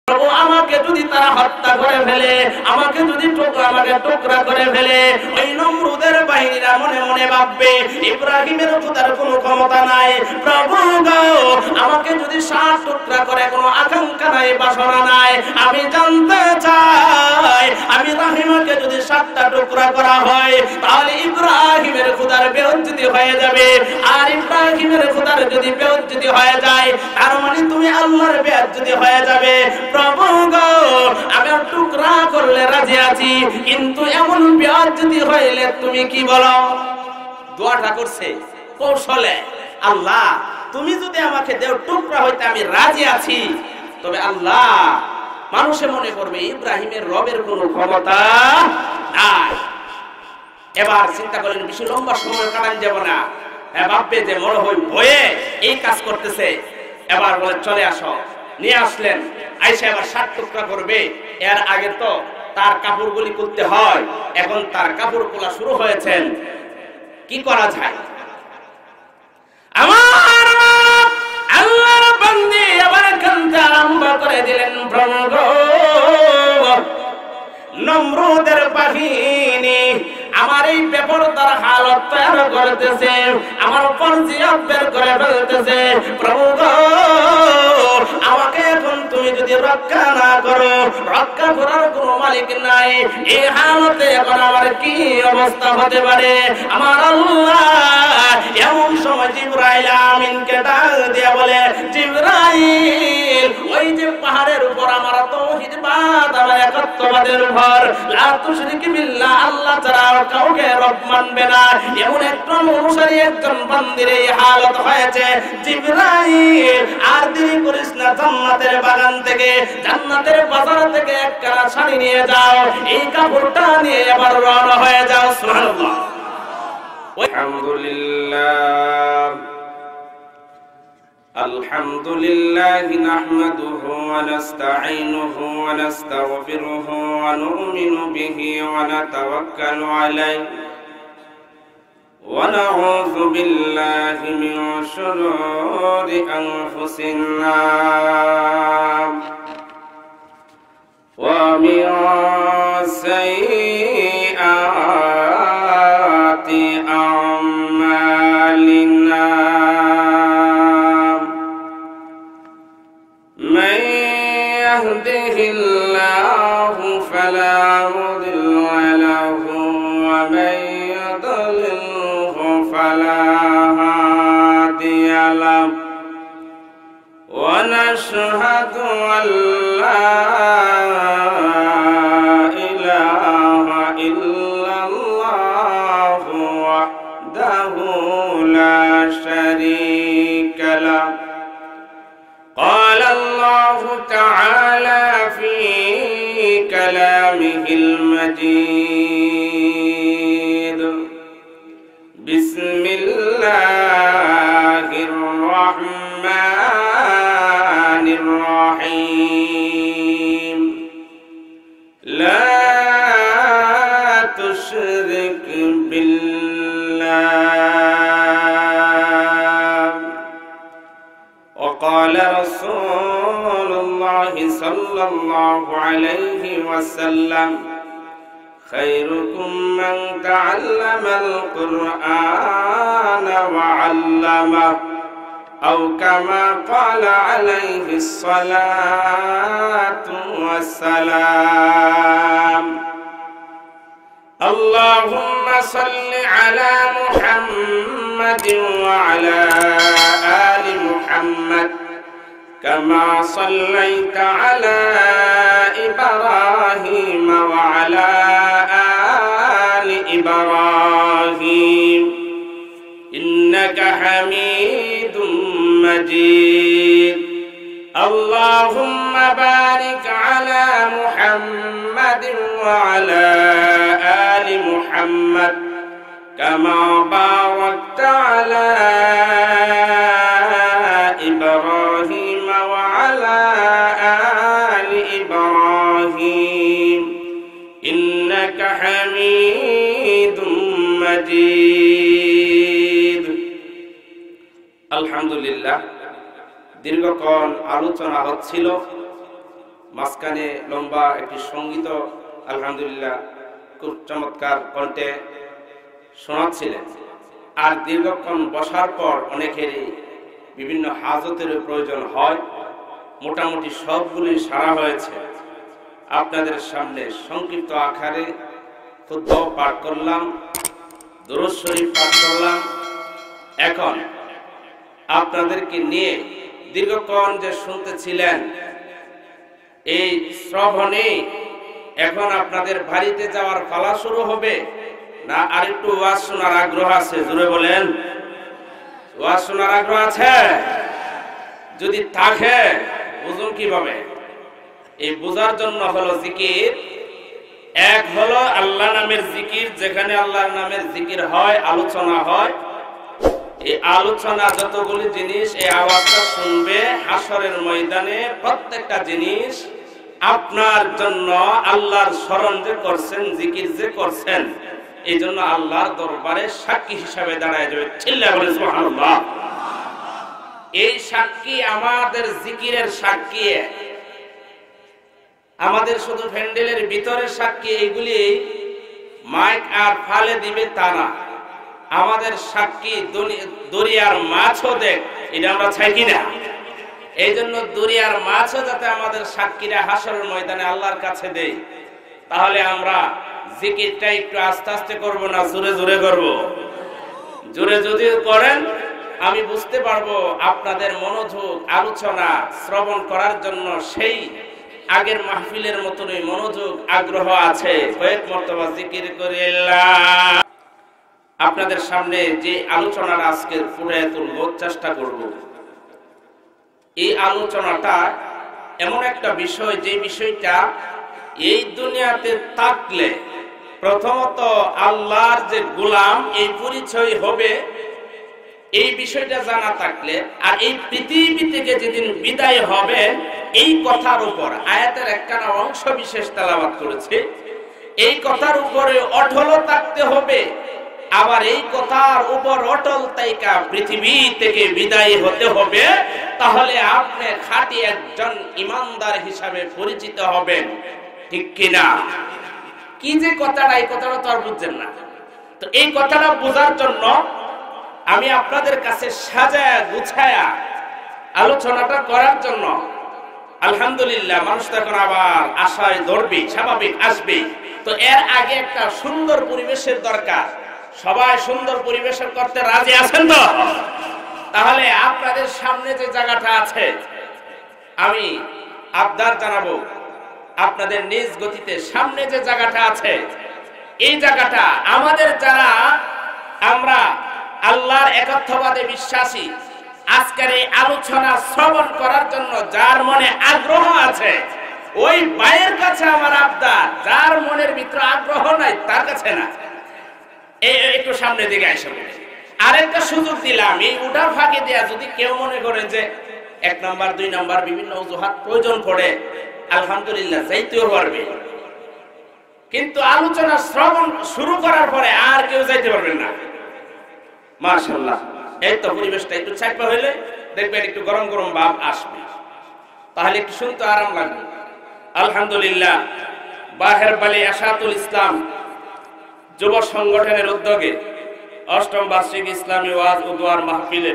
প্রভু আমাকে যদি তারা হত্যা করে ফেলে, আমাকে যদি টুকরা করে ফেলে, ওই নমরুদের বাহিনীরা মনে মনে ভাববে ইব্রাহিমের খোদার কোনো ক্ষমতা নাই। প্রভু গো, আমাকে যদি 7 টুকরা করে কোনো আকাঙ্ক্ষা নাই, বাসনা নাই। আমি জানতে চাই, আমি রাহিমাকে যদি 7টা টুকরা করা হয়, তাহলে ইব্রাহিমের খোদার বেইজ্জতি হয়ে যাবে। আর ইব্রাহিমের খোদার যদি বেইজ্জতি হয়ে যায়, তার মানে তুমি আল্লাহর বেইজ্জতি হয়ে যাবে। প্রভু গো, আমি টুকরা করলে রাজি আছি, কিন্তু এমন বেইজ্জতি হইলে তুমি কি বলো? দোয়াটা করছে কৌশলে, আল্লাহ তুমি যদি আমাকে দেও টুকরা হইতে আমি রাজি আছি, তবে আল্লাহ মানুষে মনে করবে ইব্রাহিমের রবের কোনো ক্ষমতা নাই। এবার চিন্তা করেন, বেশি লম্বা সময় কাটান যাব না। ভাববে যে মনে হয় ভয়ে এই কাজ করতেছে। এবার বলে চলে আসো, নিয়ে আসলেন। আইসা এবার 7 টুকরা করবে। এর আগে তো তার কাপড়গুলি করতে হয়, এখন তার কাপড় খোলা শুরু হয়েছেন। কি করা যায়? আমার আল্লাহর বান্দী আবার কাঁদতে আরম্ভ করে দিলেন, প্রভু গো, নমরুদের বাহিনী আমার এই বেপরদার হালত তৈরি করতেছে, আমার পরজিয়ত বের করে ফেলতেছে। প্রভু গো, আমাকে এখন তুমি যদি রক্ষা না করো, রক্ষা করার কোনো মালিক নাই। এই হালতে এখন আমার কি অবস্থা হতে পারে? আমার আল্লাহ এমন সময় জিবরাইল আমিনকে ডাক দিয়ে বলে, জিবরাইল, ওই যে পাহাড়ের উপর আমার তাওহীদবাদ, আমার একাত্মবাদের উপর লা তুশরিক বিল্লাহ, আল্লাহ ছাড়া কাউকে রব মানবে না, এমন একজন অনুসারী একজন বান্দির এই হালত হয়েছে। জিবরাইল, আর দেরি করিস না, জান্নাতের বাগান থেকে, জান্নাতের বাজার থেকে একখানা শাড়ি নিয়ে যাও, এই কাপড়টা নিয়ে আবার রওনা হয়ে যাও। সুবহানাল্লাহ। আলহামদুলিল্লাহ, আলহামদুলিল্লাহি নাহমাদুহু ওয়া নাস্তাঈনুহু ওয়া নাস্তাগফিরুহু ওয়া নু'মিনু বিহি ওয়া নাতাওয়াক্কালু আলাইহি ওয়া নাউযু বিল্লাহি মিন শুরুরি আনফুসিনা ওয়া মিন সাইয়্যাতি আমালিনা। من يهده الله فلا مضل له ومن يضلله فلا هادي له ونشهد أن لا إله إلا الله وحده لا شريك له. قال الله تعالى في كلامه المجيد: بسم الله الرحمن الرحيم. لا تشرك بالله. وقال رسول الله صلى الله عليه وسلم: خيركم من تعلم القرآن وعلمه، أو كما قال عليه الصلاة والسلام. اللهم صل على محمد وعلى آل محمد كما صليت على إبراهيم وعلى آل إبراهيم إنك حميد مجيد. اللهم بارك على محمد وعلى آل محمد كما باركت على إبراهيم وعلى آل إبراهيم إنك حميد مجيد. الحمد لله. দীর্ঘক্ষণ আলোচনা হচ্ছিল মাঝখানে লম্বা একটি সঙ্গীত আলহামদুলিল্লাহ খুব চমৎকার কণ্ঠে শোনাচ্ছিলেন। আর দীর্ঘক্ষণ বসার পর অনেকেরই বিভিন্ন হাজতের প্রয়োজন হয়, মোটামুটি সবগুলি সারা হয়েছে। আপনাদের সামনে সংক্ষিপ্ত আকারে খুতবা পাঠ করলাম, দুরূদ শরীফ পাঠ করলাম। এখন আপনাদেরকে নিয়ে দীর্ঘক্ষণ যে শুনতেছিলেন এই শ্রবণে এখন আপনাদের বাড়িতে যাওয়ার পালা শুরু হবে না আরেকটু ওয়াজ শোনার আগ্রহ আছে? জোরে বলেন, ওয়াজ শোনার আগ্রহ আছে? যদি থাকে বুঝুন কিভাবে। এই বোঝার জন্য হলো জিকির। এক হলো আল্লাহ নামের জিকির, যেখানে আল্লাহর নামের জিকির হয়, আলোচনা হয়। এই আলোচনা যতগুলি জিনিস এই আওয়াজটা শুনবে হাসরের ময়দানে, প্রত্যেকটা জিনিস আপনার জন্য আল্লাহর স্মরণ যে করছেন, জিকির যে করছেন, এই জন্য আল্লাহর দরবারে সাক্ষী হিসাবে দাঁড়ায় যাবে। চিল্লায় বলেন সুবহানাল্লাহ। এই সাক্ষী আমাদের জিকিরের সাক্ষী, আমাদের শুধু প্যান্ডেলের ভিতরে সাক্ষী এইগুলি মাইক আর ফালে দিবে তা না, আমাদের সাক্ষী দরিয়ার মাছও দেখ, এটা আমরা চাই কিনা? এই জন্য দরিয়ার মাছও যাতে আমাদের সাক্ষীরা হাসরের ময়দানে আল্লাহর কাছে দেয়। তাহলে আমরা জিকিরটা একটু আস্তে আস্তে করবো না জোরে জোরে করব? জোরে যদি করেন আমি বুঝতে পারবো আপনাদের মনোযোগ আলোচনা শ্রবণ করার জন্য সেই আগের মাহফিলের মতনই মনোযোগ আগ্রহ আছে। কয়েক মর্তবা জিকির করে আপনাদের সামনে যে আলোচনার আজকে ফুটিয়ে তুলবো চেষ্টা করব। এই আলোচনাটা এমন একটা বিষয়, যে বিষয়টা এই দুনিয়াতে থাকলে প্রথমত আল্লাহর যে গোলাম এই পরিচয় হবে, এই বিষয়টা জানা থাকলে, আর এই পৃথিবী থেকে যেদিন বিদায় হবে এই কথার উপর আয়াতের একখানা অংশ বিশেষ তেলাওয়াত করেছে, এই কথার উপরে অটল থাকতে হবে। আবার এই কথার উপর অটল তাইকা পৃথিবী থেকে বিদায় হতে হবে। তাহলে আপনি খাঁটি একজন ইমানদার হিসাবে পরিচিত হবেন, ঠিক কিনা? কি যে কথাটা, এই কথাটা তো আর বুঝছেন না। তো এই কথাটা বোঝার জন্য আমি আপনাদের কাছে সাজায়া গুছায়া আলোচনাটা করার জন্য, আলহামদুলিল্লাহ মানুষ তো এখন আবার আশায় ধরবে, স্বাভাবিক আসবে। তো এর আগে একটা সুন্দর পরিবেশের দরকার। সবাই সুন্দর পরিবেশন করতে রাজি আছেন তো? তাহলে আপনাদের সামনে যে জায়গাটা আছে আমি আবদার জানাবো, আপনাদের নিজ গতিতে সামনে যে জায়গাটা আছে এই জায়গাটা আমাদের যারা আমরা আল্লাহর একত্ববাদে বিশ্বাসী, আজকের এই আলোচনা শ্রবণ করার জন্য যার মনে আগ্রহ আছে ওই ভাইয়ের কাছে আমার আবদার, যার মনের ভিতরে আগ্রহ নাই তার কাছে না, একটু সামনে দিকে আসে। আরেকটা সুযোগ দিলাম, এই উঠার ফাঁকে দেয়া যদি কেউ মনে করে যে 1 নাম্বার 2 নাম্বার বিভিন্ন অজুহাত প্রয়োজন পড়ে, আলহামদুলিল্লাহ যাইতেও পারবে, কিন্তু আলোচনা শ্রবণ শুরু করার পরে আর কেউ যাইতে পারবেন না। মাশাআল্লাহ, এই তো পরিবেশটা একটু চাপা হইলে দেখবেন একটু গরম গরম ভাব আসবে, তাহলে একটু শুনতে আরাম লাগবে। আলহামদুলিল্লাহ, বাহের বালি আশাতুল ইসলাম যুব সংগঠনের উদ্যোগে 8ম বার্ষিক ইসলামী ওয়াজ ও দোয়ার মাহফিলে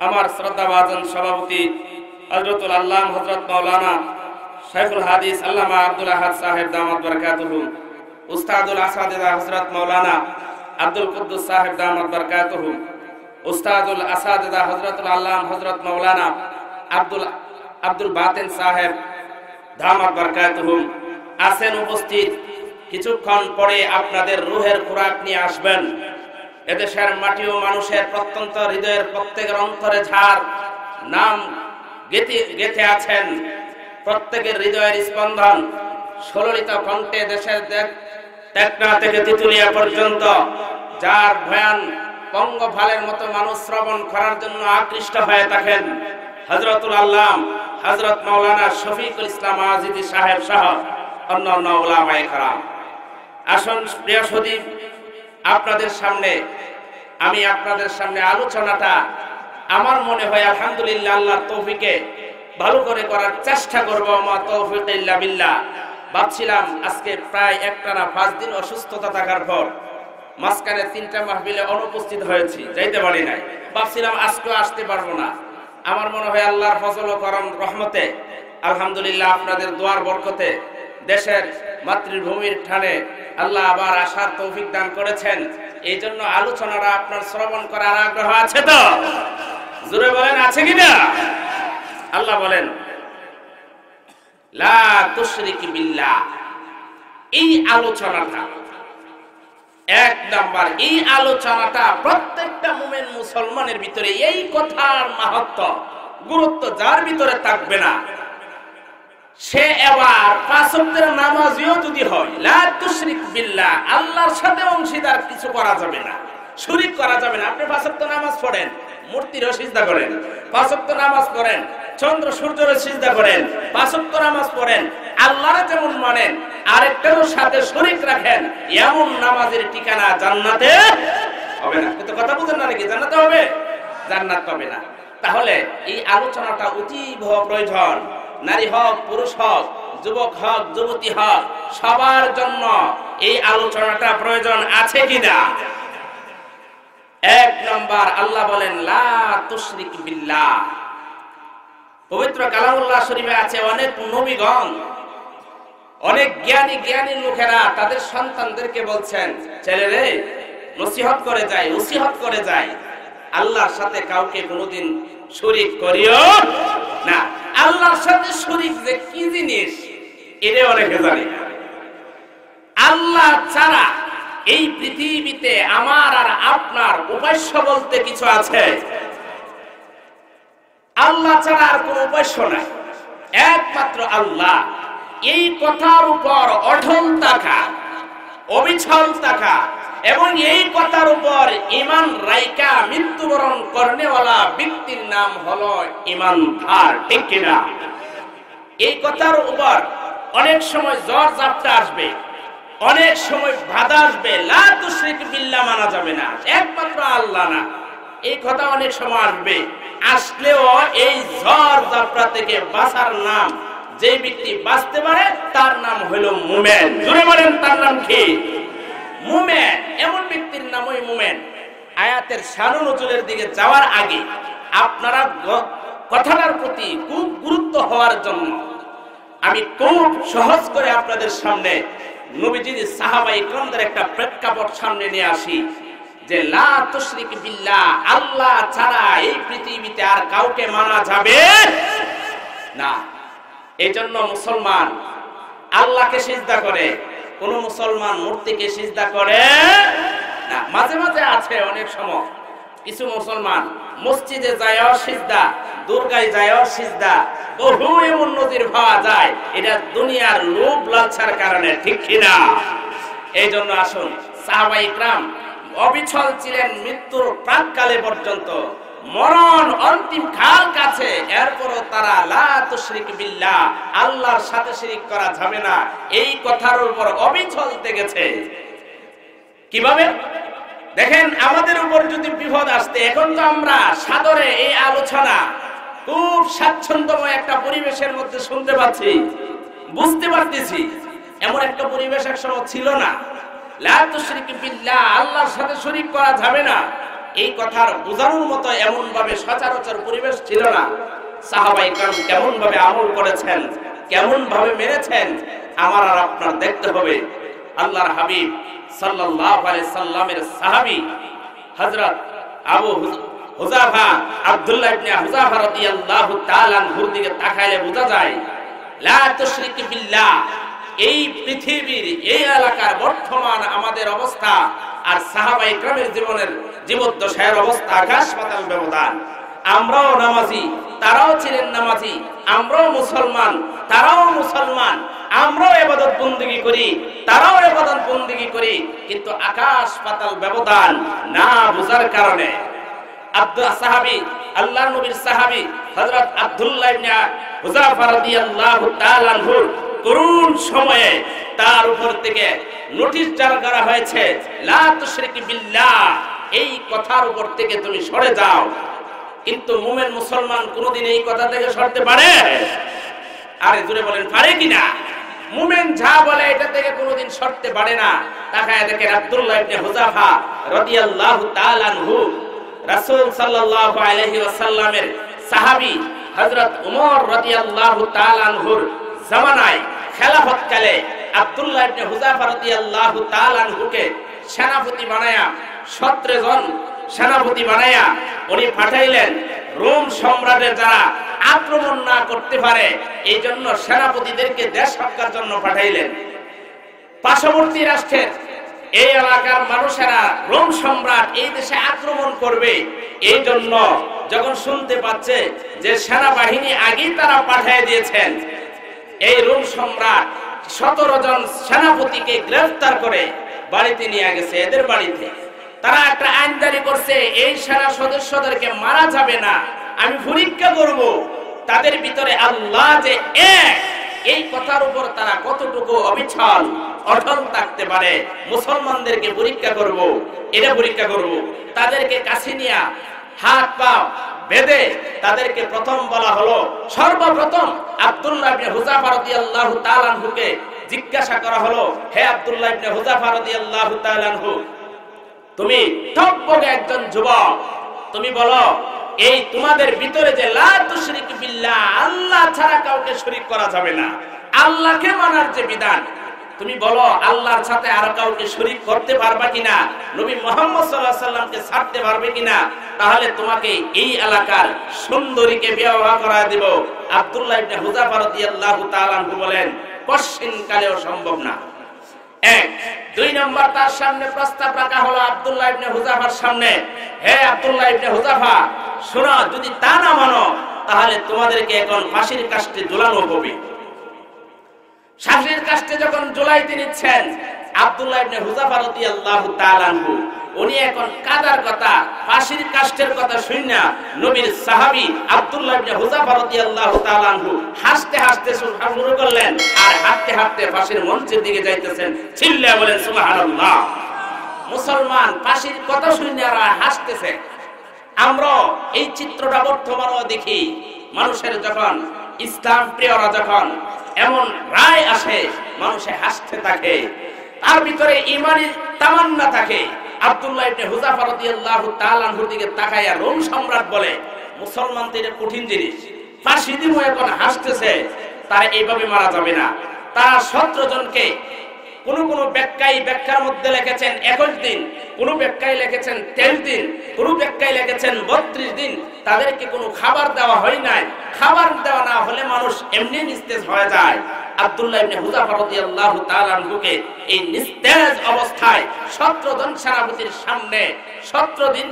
আমার শ্রদ্ধাভাজন সভাপতি হযরতুল আল্লামা হযরত মাওলানা শাইখুল হাদিস আল্লামা আব্দুল আহাদ সাহেব দামাত বরকাতুহু, উস্তাদুল আসাদিদা হযরত মাওলানা আব্দুল কুদ্দুস সাহেব দামাত বরকাতুহু, উস্তাদুল আসাদিদা হযরতুল আল্লামা হযরত মাওলানা আব্দুল বাতিন সাহেব দামাত বরকাতুহু আছেন উপস্থিত। কিছুক্ষণ পরে আপনাদের রূহের খোরাক নিয়ে আসবেন। এদেশের মাটি ও মানুষের প্রত্যন্ত হৃদয়ের প্রত্যেকের অন্তরে ঝাড় নাম গেঁথে আছেন। প্রত্যেকের হৃদয়ের স্পন্দন সললিত কণ্ঠে দেশের টেকনা থেকে তেতুলিয়া পর্যন্ত যার ভয়ান পঙ্গফালের মতো মানুষ শ্রবণ করার জন্য আকৃষ্ট হয়ে থাকেন হযরতুল আল্লাম হযরত মাওলানা শফিকুল ইসলাম আজিদি সাহেব সহ অন্যান্য উলামায়ে কেরাম। আসুন প্রিয় সুধী, আপনাদের সামনে আলোচনাটা আমার মনে হয় আলহামদুলিল্লাহ আল্লাহর তৌফিকে ভালো করে করার চেষ্টা করব। মা তৌফিক ইল্লা বিল্লাহ। ভাবছিলাম আজকে প্রায় একটানা 5 দিন অসুস্থতা থাকার পর মাঝখানে 3টা মাহফিলে অনুপস্থিত হয়েছি, যাইতে পারি নাই। ভাবছিলাম আজকেও আসতে পারবো না। আমার মনে হয় আল্লাহর ফজল ও করম রহমতে, আলহামদুলিল্লাহ আপনাদের দোয়ার বরকতে, দেশের মাতৃভূমির ঠানে আল্লাহ আবার আসার তৌফিক দান করেছেন। এই জন্য আলোচনাটা আপনার শ্রবণ করার আগ্রহ আছে তো? জোরে বলেন, আছে কিনা? আল্লাহ বলেন লা তুশরিক বিল্লাহ। এই আলোচনাটা 1 নাম্বার, এই আলোচনাটা প্রত্যেকটা মুমিন মুসলমানের ভিতরে এই কথার মাহাত্ম্য গুরুত্ব যার ভিতরে থাকবে না, সে এবার 5 ওয়াক্তের নামাজিও যদি হয়, লা তুশরিক বিল্লাহ, আল্লাহর সাথে অংশীদার কিছু করা যাবে না, শরীক করা যাবে না। আপনি 5 ওয়াক্ত নামাজ পড়েন, মূর্তিরও সিজদা করেন, 5 ওয়াক্ত নামাজ পড়েন, চন্দ্র সূর্যের সিজদা করেন, 5 ওয়াক্ত নামাজ পড়েন, আল্লাহরে যেমন মানেন আরেকটার সাথে শরীক রাখেন, এমন নামাজের ঠিকানা জান্নাতে হবে না। কিন্তু কথা বুঝেন না নাকি? জান্নাতে হবে? জান্নাত পাবে না। তাহলে এই আলোচনাটা অতীব প্রয়োজন। নারী হোক, পুরুষ হোক, যুবক হোক, যুবতী হোক, সবার জন্য এই আলোচনাটা প্রয়োজন আছে কিনা? 1 নাম্বার, আল্লাহ বলেন লা তুশরিক বিল্লাহ। পবিত্র কালামুল্লাহ শরীফে আছে অনেক নবীগণ, অনেক জ্ঞানী লোকেরা তাদের সন্তানদেরকে বলছেন, ছেলেরে নসিহত করে যায়, ওসিহত করে যায়, আল্লাহর সাথে কাউকে কোনোদিন শরীক করিও না। আল্লাহর সাথে শরীক যে কি জিনিস এটা অনেকে জানে না। আল্লাহ ছাড়া এই পৃথিবীতে আমার আর আপনার উপাস্য বলতে কিছু আছে? আল্লাহ ছাড়া আর কোন উপাস্য নাই, একমাত্র আল্লাহ। এই কথার উপর অঢল থাকা, অবিচল থাকা এবং এই কথার উপর ঈমান রাইকা মৃত্যুবরণ করনেওয়ালা ব্যক্তির নাম হলো ঈমানদার, ঠিক কিনা? এই কথার উপর অনেক সময় জ্বর জাপটা আসবে, অনেক সময় বাধা আসবে, লা তুশরিক বিল্লাহ মানা যাবে না, একমাত্র আল্লাহ না, এই কথা অনেক সময় আসবে। আসলেও এই ঝড় জাপটা থেকে বাঁচার নাম, যে ব্যক্তি বাঁচতে পারে তার নাম হলো মুমিন। জোরে বলেন, তার নাম কি? মুমিন। এমন ব্যক্তির নামই মুমিন। আয়াতের শান নজুলের দিকে যাওয়ার আগে আপনারা কথাটার প্রতি খুব গুরুত্ব হওয়ার জন্য আমি খুব সহজ করে আপনাদের সামনে নবীজির সাহাবায়ে কেরামদের একটা প্রেক্ষাপট সামনে নিয়ে আসি যে লা তুশরিক বিল্লাহ, আল্লাহ ছাড়া এই পৃথিবীতে আর কাউকে মানা যাবে না। এইজন্য মুসলমান আল্লাহকে সিজদা করে, কোন মুসলমান মূর্তিকে সিজদা করে না। মাঝে মাঝে আছে অনেক সময় কিছু মুসলমান মসজিদে যায়ও সিজদা, দুর্গায় যায়ও সিজদা, বহু এমন নজির পাওয়া যায়। এটা দুনিয়ার লোভ লালসার কারণে, ঠিক কিনা? এই জন্য আসুন, সাহাবায়ে কেরাম অবিচল ছিলেন মৃত্যুর প্রাককালে পর্যন্ত, মরণ অন্তিম কাল কাছে, এরপরও তারা লা তুশরিক বিল্লাহ, আল্লাহর সাথে শিরিক করা যাবে না, এই কথার উপর অবিচল থেকেছে। কিভাবে? দেখেন, আমাদের উপর যদি বিপদ আসতে, এখন তো আমরা সাদরে এই আলোচনা খুব স্বাচ্ছন্দ্যময় একটা পরিবেশের মধ্যে শুনতে পাচ্ছি, বুঝতে পারতেছি। এমন একটা পরিবেশ একসময় ছিল না। লা তুশরিক বিল্লাহ, আল্লাহর সাথে শরীক করা যাবে না, এই কথার বোঝানোর মতো এমন ভাবে সচরাচর পরিবেশ ছিল না। সাহাবায়ে কেরাম কেমন ভাবে আমল করেছেন, কেমন ভাবে মেনেছেন, আমার আর আপনার দেখতে হবে। আল্লাহর হাবিব সাল্লাল্লাহু আলাইহি সাল্লামের সাহাবী হযরত আবু হুযাফা, আব্দুল্লাহ ইবনে হুযাফা রাদিয়াল্লাহু তাআলা আনহুর দিকে তাকাইলে বোঝা যায় লা তুশরিক বিল্লাহ। এই পৃথিবীর এই এলাকার বর্তমান আমাদের অবস্থা আর সাহাবায়ে কেরামের জীবনের জীবদ্দশার অবস্থা আকাশ পাতাল ব্যবধান। আমরাও নামাজি, তারাও ছিলেন নামাজি, আমরাও মুসলমান, তারাও মুসলমান, আমরাও ইবাদত বندگی করি, তারাও ইবাদত বندگی করি, কিন্তু আকাশ পাতাল ব্যবধান না বুঝার কারণে সাহাবী, আল্লাহর নবীর সাহাবী হযরত আব্দুল্লাহ ইবনে হুযাফা রাদিয়াল্লাহু তাআলা আনহু করুণ সময়ে তার উপর থেকে নোটিশ জারি করা হয়েছে, লা তুশরিক বিল্লাহ, এই কথার উপর থেকে তুমি সরে যাও। কিন্তু মুমিন মুসলমান কোনদিন এই কথা থেকে সরতে পারে? আরে জোরে বলেন, পারে কিনা? মুমিন যা বলে এটা থেকে কোনদিন সরতে পারে না। তাকায় দেখেন আব্দুল্লাহ ইবনে হুযাফা রাদিয়াল্লাহু তাআলা আনহু, রাসূল সাল্লাল্লাহু আলাইহি ওয়াসাল্লামের সাহাবী হযরত ওমর রাদিয়াল্লাহু তাআলা আনহুর জামানায় খেলাফতকালে আব্দুল্লাহ ইবনে হুযাফা রাদিয়াল্লাহু তাআলা আনহুকে সেনাপতি বানায়া 17 জন সেনাপতি বানায়া উনি পাঠাইলেন রোম সম্রাটের যারা আক্রমণ না করতে পারে এই জন্য সেনাপতিদেরকে দেশ রক্ষার জন্য পাঠাইলেন। পার্শ্ববর্তী রাষ্ট্রের এই এলাকার মানুষেরা রোম সম্রাট এই দেশে আক্রমণ করবে, এই জন্য যখন শুনতে পাচ্ছে যে সেনাবাহিনী আগেই তারা পাঠিয়ে দিয়েছেন, এই রোম সম্রাট 17 জন সেনাপতিকে গ্রেফতার করে বাড়িতে নিয়ে গেছে। এদের বাড়িতে তারা একটা আইন জারি করছে, এই সেনা সদস্যদেরকে মারা যাবে না, আমি পরীক্ষা করব তাদের ভিতরে আল্লাহ যে এক, এই কথার উপর তারা কতটুকু অবিচল অটল থাকতে পারে। মুসলমানদেরকে পরীক্ষা করব, এটা পরীক্ষা করব। তাদেরকে কাছে নিয়ে হাত পা বেঁধে তাদেরকে প্রথম বলা হলো, সর্বপ্রথম আব্দুল্লাহ ইবনে হুযাফা রাদিয়াল্লাহু তাআলা আনহুকে জিজ্ঞাসা করা হলো, হে আব্দুল্লাহ ইবনে হুযাফা রাদিয়াল্লাহু তাআলা আনহু, তুমি টকবগে একজন যুবক, তুমি বলো এই তোমাদের ভিতরে যে লা তুশরিক বিল্লাহ, আল্লাহ ছাড়া কাউকে শরীক করা যাবে না, আল্লাহকে মানার যে বিধান, তুমি বলো আল্লাহর সাথে আর কাউকে শরীক করতে পারবা কিনা, নবী মুহাম্মদ সাল্লাল্লাহু আলাইহি সাল্লামকে ছাড়তে পারবে কিনা, তাহলে তোমাকে এই এলাকার সুন্দরীকে বিবাহ করা দেব। আব্দুল্লাহ ইবনে হুযাফা রাদিয়াল্লাহু তাআলা আনহু বলেন, কশিন কালেও সম্ভব না। এক, দুই নম্বর তার সামনে প্রস্তাব রাখা হলো আব্দুল্লাহ ইবনে হুযাফার সামনে, হে আব্দুল্লাহ ইবনে হুযাফা, শোনো, যদি তা না মানো তাহলে তোমাদেরকে এখন ফাঁসির কাস্টে ঝুলানো হবে। ফাঁসির কাস্টে যখন ঝুলাইতে নিচ্ছেন আব্দুল্লাহ ইবনে হুযাফা রাদিয়াল্লাহু তাআলা আনহু, উনি এখন কাদার কথা, ফাঁসির কাস্টের কথা শুনে নবীর সাহাবী আব্দুল্লাহ ইবনে হুযাফা রাদিয়াল্লাহু তাআলা আনহু হাসতে হাসতে শুরু করলেন, আর হাঁটতে হাঁটতে ফাঁসির মঞ্চের দিকে যাইতেছেন। চিল্লায়া বলেন সুবহানাল্লাহ। মুসলমান ফাঁসির কথা শুনে আর হাসতেছে। আমরা এই চিত্রটা বর্তমানেও দেখি, মানুষের যখন ইসলাম প্রিয়রা যখন এমন রায় আসে মানুষে হাসতে থাকে, তার ভিতরে ঈমানি তামান্না থাকে। আব্দুল্লাহ ইবনে হুযাফা রাদিয়াল্লাহু তাআলা আনহুর দিকে তাকায়া রোম সম্রাট বলে, মুসলমানদের কঠিন জিনিস, ফাঁসি দিব, এখন হাসতেছে, তারা এইভাবে মারা যাবে না। তারা 17 জনকে কোন কোন ব্যাখ্যার মধ্যে লিখেছেন 21 দিন, কোন ব্যাখ্যায় লিখেছেন 23 দিন, কোন ব্যাখ্যায় লিখেছেন 32 দিন। তাদেরকে কোনো খাবার দেওয়া হয় নাই। খাবার দেওয়া না হলে মানুষ এমনি নিস্তেজ হয়ে যায়। আব্দুল্লাহ ইবনে হুযাফা রাদিয়াল্লাহু তাআলা আনহুকে এই নিস্তেজ অবস্থায় 17 জন সেনাপতির সামনে 17 দিন,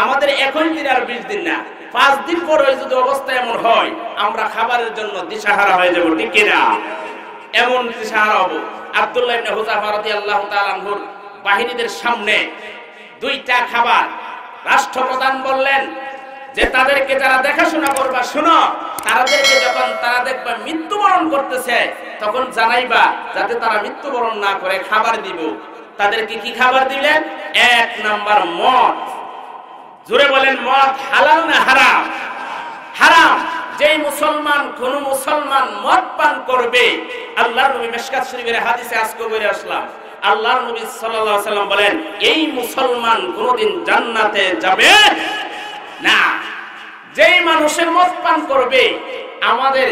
আমাদের 21 দিন আর 20 দিন না, 5 দিন পরে যদি অবস্থা এমন হয় আমরা খাবারের জন্য দিশাহারা হয়ে যাব, ঠিক কিনা? এমন দিশাহারা হব। আব্দুল্লাহ ইবনে হুযাফা রাদিয়াল্লাহু তাআলা আনহুর বাহিনীদের সামনে 2টা খাবার। রাষ্ট্রপ্রধান বললেন যে তাদেরকে যারা দেখাশোনা করবা, শুনো, তাদেরকে যখন তারা দেখবা মৃত্যুবরণ করতেছে তখন জানাইবা যাতে তারা মৃত্যুবরণ না করে খাবার দিব। তাদেরকে কি খাবার দিলেন? 1 নাম্বার মদ। জোরে বলেন, মদ হালাল না হারাম? হারাম। যেই মুসলমান, কোন মুসলমান মদ পান করবে, আল্লাহর নবী মিশকাত শরীফের হাদিসে আজকে বলে আসলাম, আল্লাহর নবী সাল্লাল্লাহু আলাইহি সাল্লাম বলেন, এই মুসলমান কোনদিন জান্নাতে যাবে না। যেই মানুষের মদ পান করবে, আমাদের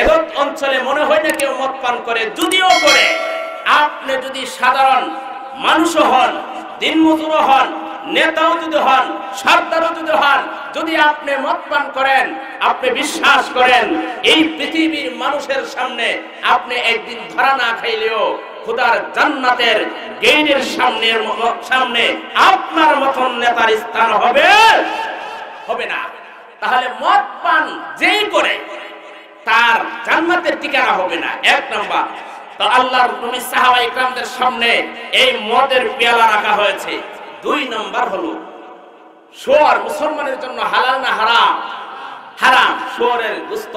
এরক অঞ্চলে মনে হয় না কেউ মদ পান করে, যদিও করে, আপনি যদি সাধারণ মানুষও হন, দিনমজুরও হন, নেতাও যদি হন, সরদারও যদি হন, যদি আপনি মদ পান করেন, আপনি বিশ্বাস করেন এই পৃথিবীর মানুষের সামনে আপনি একদিন ধরা না খাইলেও খোদার জান্নাতের গেটের সামনে আপনার মতন নেতার স্থান হবে না। তাহলে মদ পান যেই করে তার জান্নাতের ঠিকানা হবে না। 1 নাম্বার। তো আল্লাহর নবী সাহাবায়ে কেরামদের সামনে এই মদের পেয়ালা রাখা হয়েছে। 2 নাম্বার হলো শুয়োর মুসলমানের জন্য হালাল না হারাম? হারাম। শুয়োরের গোশত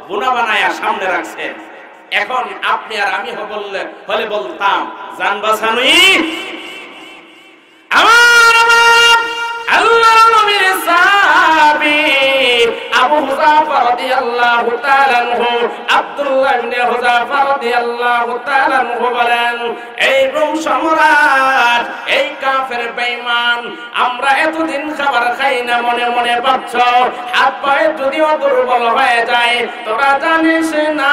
বোনা বানায়া সামনে রাখছেন। এখন আপনি আর আমি হলে বলতাম জান বাঁচানোই আমার আল্লাহর নবীর সাহাবী হুযাফা রাদিয়াল্লাহু তাআলা আনহু আব্দুল্লাহ ইবনে হুযাফা রাদিয়াল্লাহু তাআলা আনহু বলেন, এই রোম সম্রাট, এই কাফের বেঈমান, আমরা এতদিন খাবার খাই না, মনে মনে ভাবছ হাত পায়ে যদিও দুর্বল হয়ে যায়, তোরা জানিস না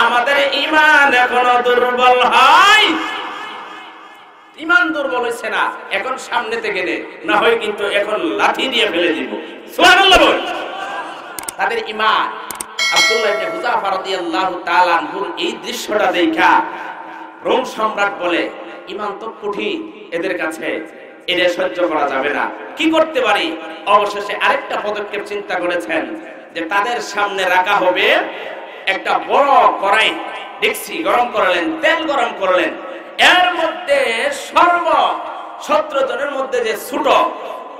আমাদের ঈমান এখনো দুর্বল হয়। ঈমান দুর্বল হইছে না, এখন সামনেতে গেলে না হয় কিন্তু এখন লাঠি দিয়ে ফেলে দিব। সুবহানাল্লাহ বল। তাদের ঈমান। আব্দুল্লাহ ইবনে হুযাফা রাদিয়াল্লাহু তাআলা আনহুর এই দৃশ্যটা দেখা রোম সম্রাট বলে, ঈমান তো কঠিন এদের কাছে, এটা সহ্য করা যাবে না, কি করতে পারি? অবশেষে আরেকটা পদক্ষেপ চিন্তা করেছেন যে তাদের সামনে রাখা হবে একটা বড় কড়াই, ডেকচি গরম করলেন, তেল গরম করলেন, এর মধ্যে 17 জনের মধ্যে যে ছোট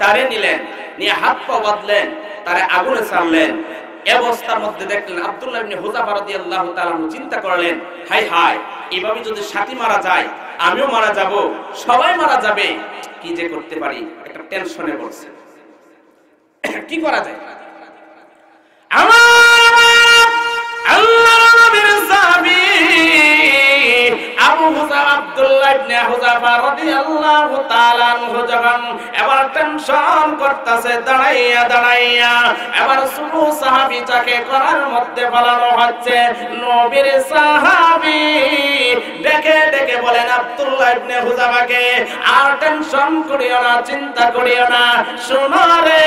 তারে নিলেন, নিয়ে হাত পা বাঁধলেন, তারে আগুনে ছাড়লেন। অবস্থার মধ্যে দেখলেন আব্দুল্লাহ ইবনে হুযাফা রাদিয়াল্লাহু তাআলা চিন্তা করলেন, হায় হায়, এভাবে যদি সাথী মারা যায়, আমিও মারা যাব, সবাই মারা যাবে, কি যে করতে পারি? একটা টেনশনে পড়ছে, কি করা যায়? আল্লাহর নবীর সাহাবী আবু হুযাফা আব্দুল্লাহ ইবনে হুযাফা রাদিয়াল্লাহু তাআলা আনহু যখন এবার টেনশন করতেছে, দাঁড়াইয়া দাঁড়াইয়া এবার সুবু সাহাবীটাকে করার মধ্যে ফলানো হচ্ছে। নবীর সাহাবী ডেকে ডেকে বলেন আব্দুল্লাহ ইবনে হুযাফাকে, আর টেনশন করিও না, চিন্তা করিও না, শোনো রে,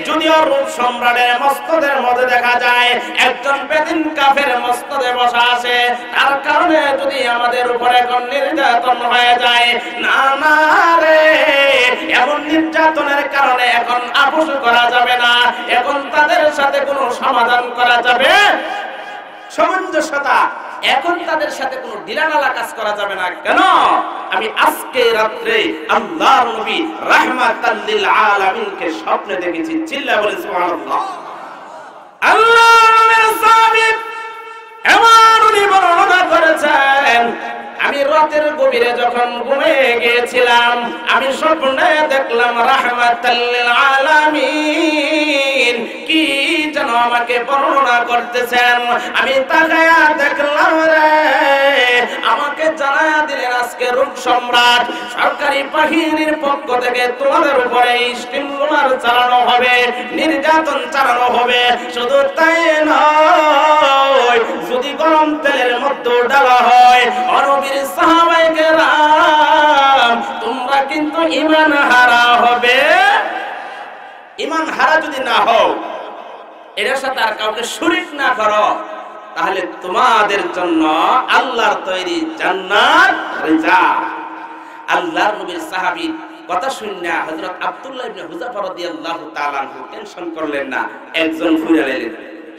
যদিও রূপ সম্রাটের মস্তদের মধ্যে দেখা যায় একজন বেদিন কাফের মস্তদে বসা আছে, তার কারণে যদি আমাদের উপরে কোন নির্যাতন হয়ে যায়, না না রে, এমন নির্যাতনের কারণে এখন আপোষ করা যাবে না, এখন তাদের সাথে কোনো সমাধান করা যাবে, সামঞ্জস্যতা, এখন তাদের সাথে কোনো ডিলানালা কাজ করা যাবে না। কেন? আমি আজকে রাত্রে আল্লাহর নবী রাহমাতাল লিল আলামিনকে স্বপ্নে দেখেছি। চিল্লায়ে বলেন সুবহানাল্লাহ। আল্লাহর নবীর সাহাবী এমন উনি বর্ণনা করেছেন, আমি রাতের গভীরে যখন ঘুমিয়ে গিয়েছিলাম, আমি স্বপ্নে দেখলাম রাহমাতাল লিল আলামিন কি যেন আমাকে বর্ণনা করতেছেন। আমি তাকায়া দেখলাম রে, আমাকে জানায়া দিলেন আজকে রোম সম্রাট সরকারি বাহিনীর পক্ষ থেকে তোমাদের উপরে স্টিমুলার চালানো হবে, নির্যাতন চালানো হবে। শুধু তাই নয়, যদি গরম তেলের মধ্যে ডালা হয়, নবীর সাহাবায়ে কেরাম তোমরা কিন্তু ঈমান হারা হবে। ঈমান হারা যদি না হও, এর সাথে আর কাউকে শরীক না করো, তাহলে তোমাদের জন্য আল্লাহর তৈরি জান্নাত রিজাক। আল্লাহর নবীর সাহাবী কথা শুননা হযরত আব্দুল্লাহ ইবনে হুযাফা রাদিয়াল্লাহু তাআলা আনহু টেনশন করলেন না, একজন ফুইরা লাইলেন,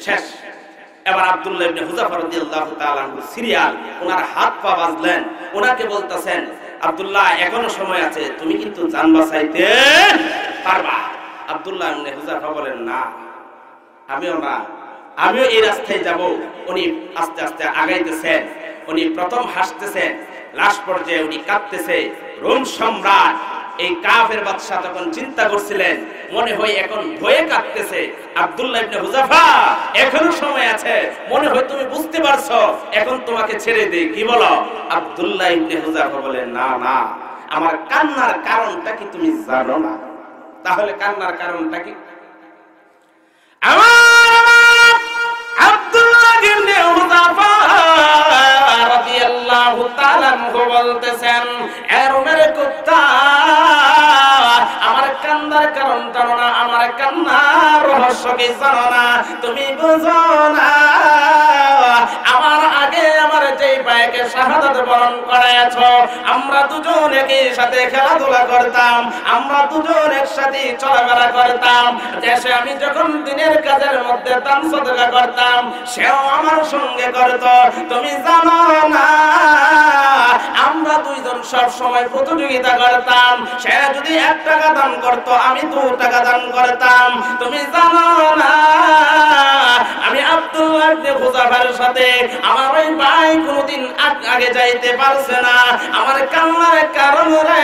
শেষ। এবার আব্দুল্লাহ ইবনে হুযাফা রাদিয়াল্লাহু তাআলা আনহু সিরিয়াল, ওনার হাত পা বাঁধলেন, ওনাকে বলতেছেন, আব্দুল্লাহ এখনো সময় আছে, তুমি কিন্তু জান বাঁচাইতে পারবা। আব্দুল্লাহ ইবনে হুযাফা বলেন, না আমিও এই রাস্তায় যাব। উনি আস্তে আস্তে আগাইতেছেন, উনি প্রথম হাসতেছেন, লাস্ট পর্যায়ে উনি কাঁদতেছে। রোম সম্রাট এই কাফের বাদশা তখন চিন্তা করছিলেন, মনে হয় এখন ভয়ে কাঁদতেছে, আব্দুল্লাহ ইবনে হুযাফা এখনো সময় আছে, মনে হয় তুমি বুঝতে পারছো, এখন তোমাকে ছেড়ে দেই, কি বলো? আব্দুল্লাহ ইবনে হুযাফা বলেন, না না, আমার কান্নার কারণটা কি তুমি জানো না? তাহলে কান্নার কারণটা কি? আব্দুল্লাহ ইবনে হুযাফা রাদিয়াল্লাহু তাআলা বলতেছেন, এরমের কুত্তা, আমার কান্নার কারণ জানো না, আমার কান্নার রহস্য কি জানো না, তুমি বুঝো না। আমার আগে আমার যেই ভাইকে শাহাদাত বরণ করাইছো, আমরা দুজন একই সাথে খেলাধুলা করতাম, আমরা দুজন একসাথে চলাফেরা করতাম, দেশে আমি যখন দিনের কাজের মধ্যে দান সদকা করতাম, সেও আমার সঙ্গে করত। তুমি জানো না, আমরা দুইজন সব সময় প্রতিযোগিতা করতাম, সে যদি 1 টাকা দান করত আমি 2 টাকা দান করতাম। তুমি জানো না আমি আব্দুল্লাহ ইবনে হুযাফার সাথে আমার ওই ভাই কোনদিন আগে যাইতে পারছে না। আমার কান্নার কারণ রে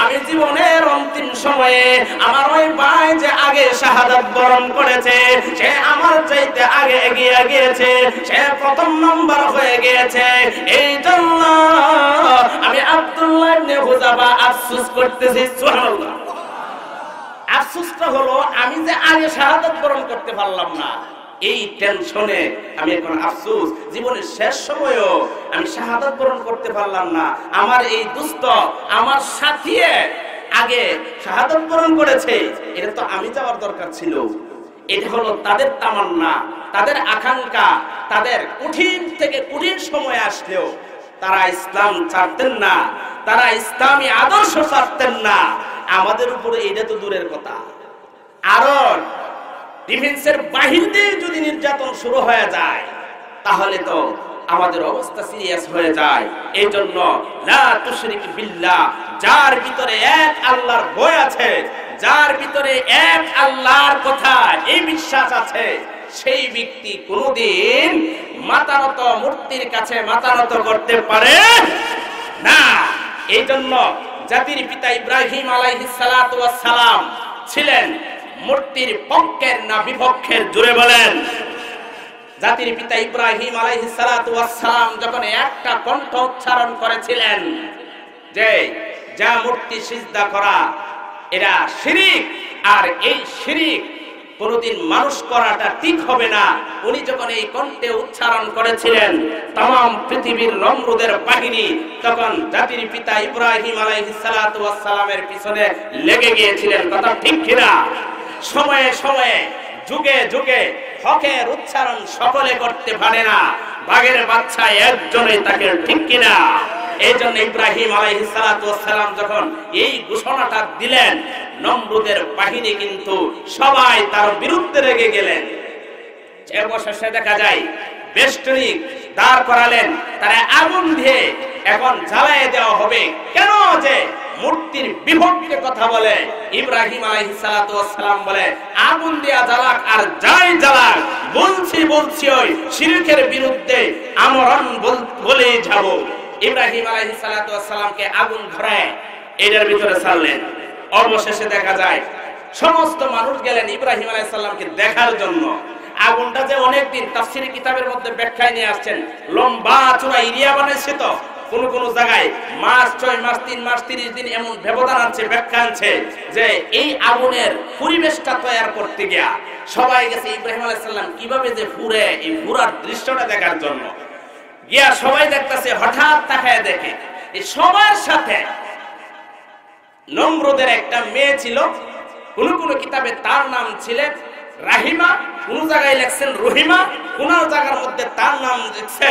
আমি জীবনের অন্তিম সময়ে আমার ওই ভাই যে আগে শাহাদাত বরণ করেছে, সে আমার চাইতে আগে এগিয়ে গিয়েছে, সে প্রথম নম্বর হয়ে গিয়েছে। এই জন্য আমি আব্দুল্লাহ ইবনে হুযাফা আফসোস করতেছি। সুবহানাল্লাহ। আফসোসটা হলো আমি যে আগে শাহাদাত বরণ করতে পারলাম না, এই টেনশনে আমি এখন আফসোস। জীবনের শেষ সময়েও আমি শাহাদাত বরণ করতে পারলাম না। আমার এই দুস্থ আমার সাথী আগে শাহাদাত বরণ করেছে, এটা তো আমি যাওয়ার দরকার ছিল। এটা হলো তাদের তামান্না, তাদের আকাঙ্ক্ষা। তাদের কঠিন থেকে কঠিন সময় আসলেও তারা ইসলাম ছাড়তেন না, তারা ইসলামী আদর্শ ছাড়তেন না। আমাদের উপরে এটা তো দূরের কথা, আরো ডিফেন্সের বাহিনীতে যদি নির্যাতন শুরু হয়ে যায় তাহলে তো আমাদের অবস্থা সিরিয়াস হয়ে যায়। এই জন্য লা তুশরিক বিল্লাহ, যার ভিতরে এক আল্লাহর ভয় আছে, যার ভিতরে এক আল্লাহর কথা এই বিশ্বাস আছে, সেই ব্যক্তি কোনদিন মাতানত মূর্তির কাছে মাতানত করতে পারে না। এই জন্য জাতির পিতা ইব্রাহিম আলাইহিস সালাতু ওয়াস সালাম ছিলেন মূর্তির পক্ষের না বিপক্ষের? জোরে বলেন। জাতির পিতা ইব্রাহিম আলাইহিস সালাতু ওয়াস সালাম যখন একটা কণ্ঠ উচ্চারণ করেছিলেন যে যা মূর্তি সিজদা করা এরা শিরিক, আর এই শিরিক কোনদিন মানুষ করাটা ঠিক হবে না, উনি যখন এই কণ্ঠে উচ্চারণ করেছিলেন तमाम পৃথিবীর নমরুদের বাহিনী তখন জাতির পিতা ইব্রাহিম আলাইহিস সালাতু ওয়াস সালামের পিছনে লেগে গিয়েছিলেন। কথা ঠিক কিনা? সময়ে সময়ে যুগে যুগে হকের উচ্চারণ সকলে করতে পারে না, বাঘের বাচ্চা একজনই তাকে, ঠিক কিনা? এই জন্য ইব্রাহিম আলাইহিস সালাতু ওয়াস সালাম যখন এই ঘোষণাটা দিলেন, নমরুদের বাহিনী কিন্তু সবাই তার বিরুদ্ধে রেগে গেলেন। অবশেষে দেখা যায় বেষ্টনী দাঁড় করালেন, তারা আগুন দিয়ে এখন জ্বালিয়ে দেওয়া হবে। কেন? যে মূর্তির বিপক্ষে কথা বলে। ইব্রাহিম আলাইহিস সালাতু ওয়াস সালাম বলে আগুন দিয়া জ্বালাক আর যাই জ্বালাক, বলছি ওই শিরকের বিরুদ্ধে আমরণ বলে যাব। ইব্রাহিম আলাইহিস সালাতু ওয়াস সালামকে আগুন ধরে এটার ভিতরে ছাড়লেন। অবশেষে দেখা যায় সমস্ত মানুষ গেলেন ইব্রাহিম আলাইহিস সালামকে দেখার জন্য। আগুনটা যে অনেকদিন তাফসীরি কিতাবের মধ্যে ব্যাখ্যায় নিয়ে আসছেন, লম্বা চূড়া এরিয়া বানাইছে, তো কোন কোন জায়গায় মাস 6 মাস 3 মাস 30 দিন এমন ব্যবধান আছে, ব্যাখ্যা আছে যে এই আগুনের পরিবেশটা তৈরি করতে গিয়া সবাই গেছে ইব্রাহিম আলাইহিস সালাম কিভাবে যে পুরে, এই পুরার দৃশ্যটা দেখার জন্য গিয়া সবাই দেখতেছে। হঠাৎ তাকায় দেখে এই সবার সাথে নমরুদের একটা মেয়ে ছিল। কোন কোন কিতাবে তার নাম ছিলেন রাহিমা, কোন জায়গায় লেখছেন রহিমা, কোন জায়গার মধ্যে তার নাম লিখছে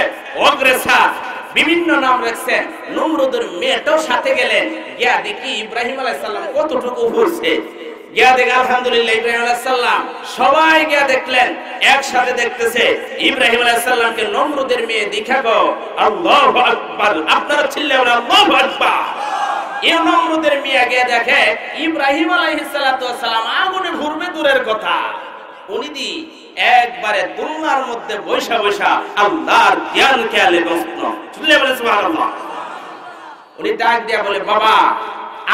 অগ্রেসা, বিভিন্ন নাম লেখছেন। নমরুদের মেয়েটাও সাথে গেলেন। গিয়া দেখি ইব্রাহিম আলাইহিস সালাম কতটুকু ঘুরছে। গিয়া দেখে আলহামদুলিল্লাহ ইব্রাহিম আলাইহিস সালাম সবাই গিয়া দেখলেন, একসাথে দেখতেছে ইব্রাহিম আলাইহিস সালামকে। নমরুদের মেয়ে দেখা গো আল্লাহু আকবার, আপনারা চিল্লাবেন আল্লাহু আকবার। এই নমরুদের মেয়ে গিয়া দেখে ইব্রাহিম আলাইহিস সালাতু ওয়াস সালাম আগুনে ঘুরবে দূরের কথা, উনি দি একবারে দুনিয়ার মধ্যে বৈশা বৈশা আল্লাহর জ্ঞান খেয়ালে ব্যস্ত। চিল্লাবেন সুবহানাল্লাহ। উনি ডাক দিয়া বলে বাবা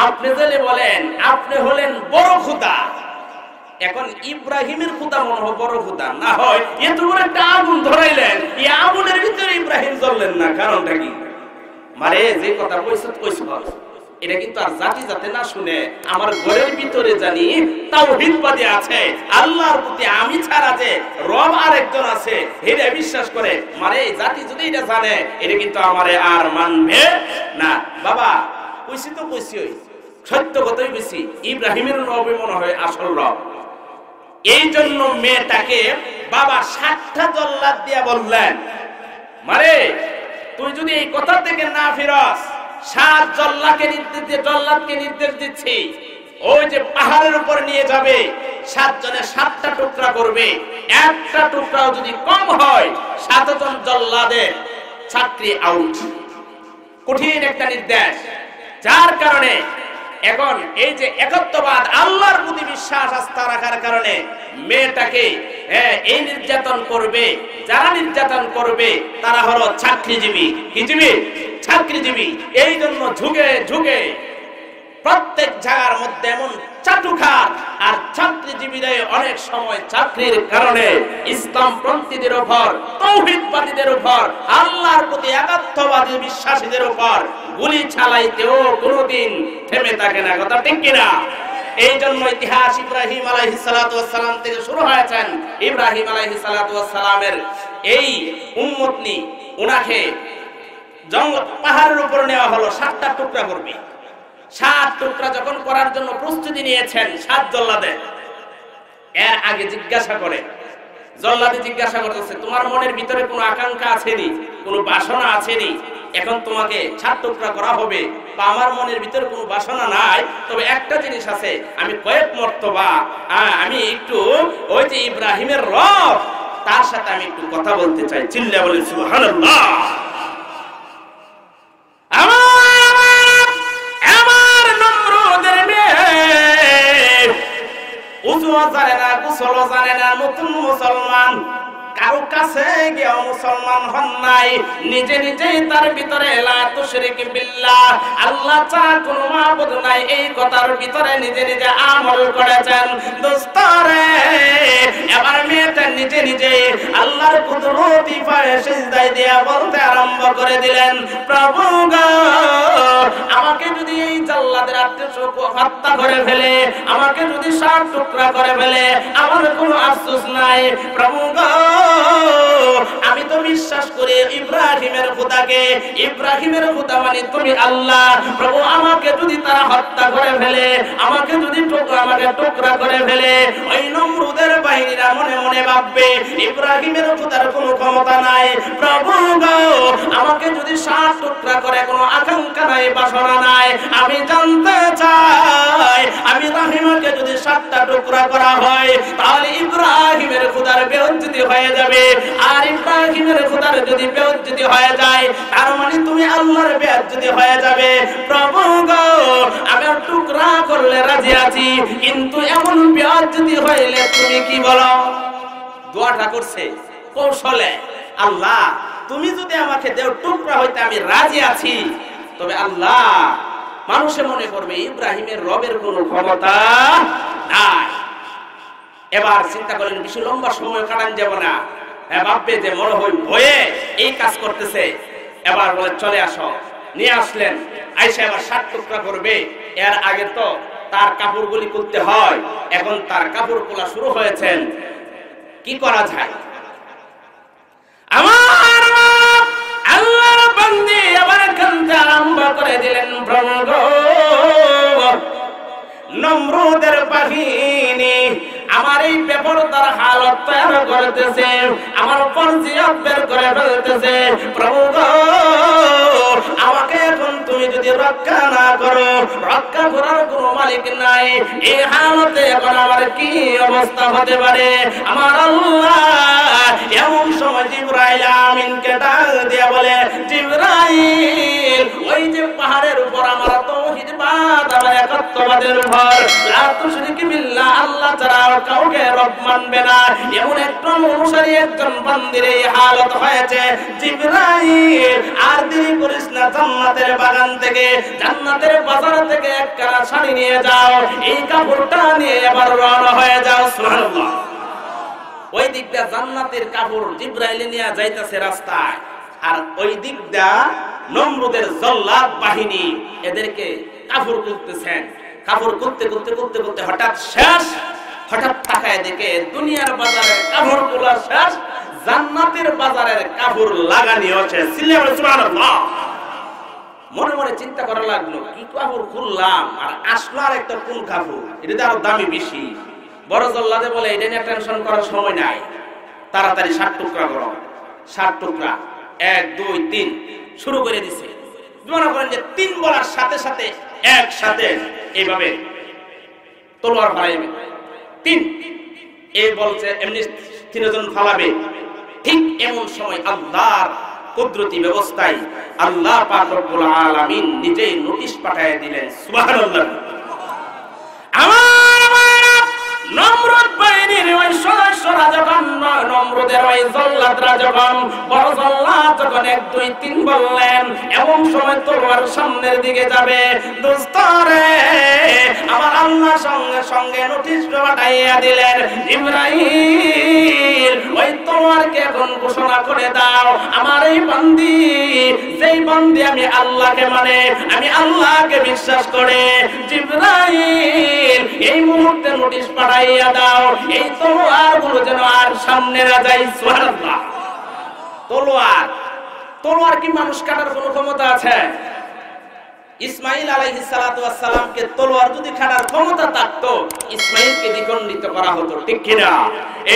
আপনি জেনে বলেন আপনি হলেন বড় খোদা। এখন ইব্রাহিমের খোদা মনে হয় বড় খোদা না হয় এত বড় একটা আগুন ধরাইলেন, এই আগুনের ভিতরে ইব্রাহিম জ্বললেন না, কারণটা কি? মানে যে কথা কইছ এটা কিন্তু আর জাতি যাতে না শুনে আমার ঘরের ভিতরে জানি তাওহীদবাদী আছে, আল্লাহর প্রতি আমি ছাড়া যে রব আরেকজন আছে এটা বিশ্বাস করে, মানে জাতি যদি এটা জানে এটা কিন্তু আমারে আর মানবে না। বাবা কইছি তো কইছি, ওই সত্য কথাই কইছি, ইব্রাহিমের নবী মনে হয় আসল রব। এই জন্য মেয়েটাকে বাবা 60টা জল্লাদ দিয়া বললেন, মানে তুই যদি এই কথা থেকে না ফিরস 7 জল্লাদকে নির্দেশ দিচ্ছি, ওই যে পাহাড়ের উপর নিয়ে যাবে, 7 জনে 7টা টুকরা করবে, একটা টুকরাও যদি কম হয় 7 জন জল্লাদের চাকরি আউট। কঠিন একটা নির্দেশ, যার কারণে এখন এই যে একত্ববাদ, আল্লাহর প্রতি বিশ্বাস আস্থা রাখার কারণে মেয়েটাকে এই নির্যাতন করবে। যারা নির্যাতন করবে তারা হলো চাকরিজীবী। কি জীবী? চাকরিজীবী। এই জন্য ঝুঁকে ঝুঁকে প্রত্যেক জায়গার মধ্যে এমন চাটুকার আর চাকরিজীবীদের অনেক সময় চাকরির কারণে ইসলামপন্থীদের উপর, তাওহীদবাদীদের উপর, আল্লাহর প্রতি একাত্মবাদী বিশ্বাসীদের উপর গুলি চালাইতেও কোনোদিন থেমে থাকে না। কথা ঠিক কিনা? এই জন্য ইতিহাস ইব্রাহিম আলাইহিস সালাতু ওয়াস সালাম থেকে শুরু হয়েছেন। ইব্রাহিম আলাইহিস সালাতু ওয়াস সালামের এই উম্মত নি উনাকে জঙ্গল পাহাড়ের উপর নেওয়া হলো, 7টা টুকরা করবে। 7 টুকরা যখন করার জন্য প্রস্তুতি নিয়েছেন 7 জল্লাদে, এর আগে জিজ্ঞাসা করে, জল্লাদে জিজ্ঞাসা করতেছে, তোমার মনের ভিতরে কোনো আকাঙ্ক্ষা আছেনি, কোনো বাসনা আছেনি? এখন তোমাকে 7 টুকরা করা হবে, বা আমার মনের ভিতরে কোনো বাসনা নাই, তবে একটা জিনিস আছে, আমি কয়েক মর্তবা আমি একটু ওই যে ইব্রাহিমের রব, তার সাথে আমি একটু কথা বলতে চাই। চিল্লা বলেন সুবহানাল্লাহ। জানে না, গোসল জানে না, নতুন মুসলমান, কারো কাছে গিয়ে মুসলমান হন নাই, নিজে নিজেই তার ভিতরে লা তুশরিক বিল্লাহ, আল্লাহ ছাড়া কোনো মাবুদ নাই, এই কথার ভিতরে নিজে নিজে আমল করেছেন। দোস্তরে এবার মেয়েটা নিজে নিজে আল্লাহর কুদরতি পায়ে সিজদায় দিয়ে বলতে আরম্ভ করে দিলেন, প্রভু গো, আমাকে যদি এই জাল্লাদের হত্যা করে ফেলে, আমাকে যদি 7 টুকরা করে ফেলে, আমার কোনো আফসোস নাই। প্রভু গো, আমি তো বিশ্বাস করি ইব্রাহিমের খোদাকে, ইব্রাহিমের খোদা মানে তুমি আল্লাহ। প্রভু, আমাকে যদি তারা হত্যা করে ফেলে, আমাকে যদি আমাকে টুকরা করে ফেলে, ওই নমরুদের বাহিনীরা মনে মনে ভাববে ইব্রাহিমের খোদার কোনো ক্ষমতা নাই। প্রভু গো, আমাকে যদি 7 টুকরা করে কোনো আকাঙ্ক্ষা নাই, বাসনা নাই, আমি জানতে চাই আমি ইব্রাহিমকে যদি 7টা টুকরা করা হয়, তাহলে ইব্রাহিমের খোদার বেইজ্জতি হয়ে যাবে। আর ইব্রাহিমের খোদার যদি বেইজ্জতি হয়ে যায়, তার মানে তুমি আল্লাহর বেইজ্জতি হয়ে যাবে। প্রভু গো, আমি টুকরা করলে রাজি আছি, কিন্তু এমন বেইজ্জতি হইলে তুমি কি বলো? দোয়াটা করছে কৌশলে, আল্লাহ তুমি যদি আমাকে দেও টুকরা হইতে আমি রাজি আছি, তবে আল্লাহ মানুষে মনে করবে ইব্রাহিমের রবের কোনো ক্ষমতা নাই। এবার চিন্তা করেন, বেশি লম্বা সময় কাটান যাব না, ভাববে যে মনে হয় ভয়ে এই কাজ করতেছে। এবার বলে চলে আসো, নিয়ে আসলেন। আইসা এবার 7 টুকরা করবে। এর আগে তো তার কাপড়গুলি করতে হয়, এখন তার কাপড় খোলা শুরু হয়েছেন। কি করা যায়? আমার আল্লাহর বান্দী আবার কাঁদতে আরম্ভ করে দিলেন, প্রভু গো, নমরুদের বাহিনী আমার এই বেপরদার হালত তৈরি করতেছে, আমার পঞ্জিয়ত বের করে ফেলতেছে। প্রভু গো, আমাকে এখন তুমি যদি রক্ষা না করো, রক্ষা করার কোনো মালিক নাই, এই হালতে এখন আমার কি অবস্থা হতে পারে? আমার আল্লাহ এমন সময় জিবরাইল আমিনকে ডাক দিয়ে বলে, জিবরাইল, ওই যে পাহাড়ের উপর আমার তাওহীদবাদ, আমার একাত্মবাদের উপর লা তুশরিক বিল্লাহ, আল্লাহ ছাড়া কাউকে রব মানবে না, এমন একজন অনুসারী একজন বান্দির এই হালত হয়েছে। জিবরাইল, আর দেরি করিস না, জান্নাতের বাগান থেকে, জান্নাতের বাজার থেকে এক কালা শাড়ি নিয়ে যাও, এই কাপড়টা নিয়ে এবার রওনা হয়ে যাও। সুবহানাল্লাহ। ওই দিকটা জান্নাতের কাপড় জিবরাইল নিয়ে যাইতেছে রাস্তায়, আর ওই দিকটা নমরুদের জল্লাদ বাহিনী এদেরকে কাপড় করতেছেন। কাপড় করতে করতে করতে করতে হঠাৎ শেষ, হঠাৎ তাকায় দেখে দুনিয়ার বাজারের কাপড় গুলা শেষ, জান্নাতের বাজারের কাপড় লাগানি হচ্ছে। সুবহানাল্লাহ। মনে মনে চিন্তা করা লাগলো, কি কাপড় খুললাম আর আসলো আর একটা কোন কাপড়, এটা আরো দামি বেশি। বড় জল্লাদে বলে, এটা নিয়ে টেনশন করার সময় নাই, তাড়াতাড়ি 7 টুকরা করো। 7 টুকরা, 1 2 3 শুরু করে দিছে। মনে করেন যে 3 বলার সাথে সাথে একসাথে এইভাবে তলোয়ার ফালাইবে। 3 এই বলছে, এমনি 3 জন ফালাবে। ঠিক এমন সময় আল্লাহর কুদরতি ব্যবস্থায় আল্লাহ পাক রব্বুল আলামিন নিজেই নোটিশ পাঠিয়ে দিলেন। সুবহানাল্লাহ। নমরুদ বাহিনীর ওই সদস্যরা যখন নমরুদের ওই জল্লাদরা যখন বড় জল্লাদ যখন 1 2 3 বললেন, এমন সময় তলোয়ার সামনের দিকে যাবে, দোস্ত রে আমার আল্লাহ সঙ্গে সঙ্গে নোটিশ পাঠাইয়া দিলেন, জিবরাইল ওই তলোয়ারকে এখন ঘোষণা করে দাও, আমার এই বান্দি, যেই বান্দি আমি আল্লাহকে মানে, আমি আল্লাহকে বিশ্বাস করে, জিবরাইল এই মুহূর্তে নোটিশ পাঠাইয়া দাও, এই তলোয়ার গুলো যেন আর সামনে না যায়। সুবহানাল্লাহ। তলোয়ার কি মানুষ কাটার কোনো ক্ষমতা আছে? ইসমাইল আলাইহিস সালাতু ওয়াস সালামকে তলোয়ার যদি কাটার ক্ষমতা থাকতো, ইসমাইলকে দ্বিখণ্ডিত করা হতো, ঠিক কি না?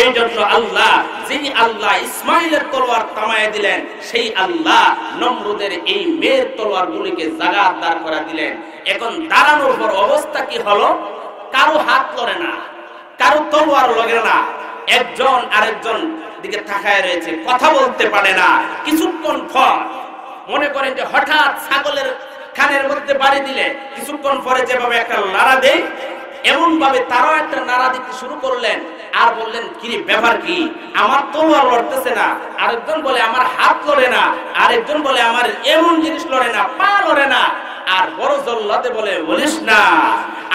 এই জন্য আল্লাহ, যিনি আল্লাহ ইসমাইলের তলোয়ার থামায় দিলেন, সেই আল্লাহ নমরুদের এই মেয়ের তলোয়ারগুলিকে জায়গায় দাঁড় করা দিলেন। এখন দাঁড়ানোর পর অবস্থা কি হলো? কারো হাত লড়ে না, কারো তলোয়ার লড়ে না, একজন আরেকজন দিকে তাকায় রয়েছে, কথা বলতে পারে না। কিছুক্ষণ পর মনে করেন যে হঠাৎ ছাগলের কানের মধ্যে বাড়ি দিলে কিছুক্ষণ পরে যেভাবে একটা নাড়া দেয়, এমন ভাবে তারাও একটা নাড়া দিতে শুরু করলেন। আর বললেন, কি ব্যাপার কি, আমার তলোয়ার লড়তেছে না। আরেকজন বলে আমার হাত লড়ে না, আরেকজন বলে আমার এমন জিনিস লড়ে না, পা লড়ে না। আর বড় জল্লাদে বলে, বলিস না,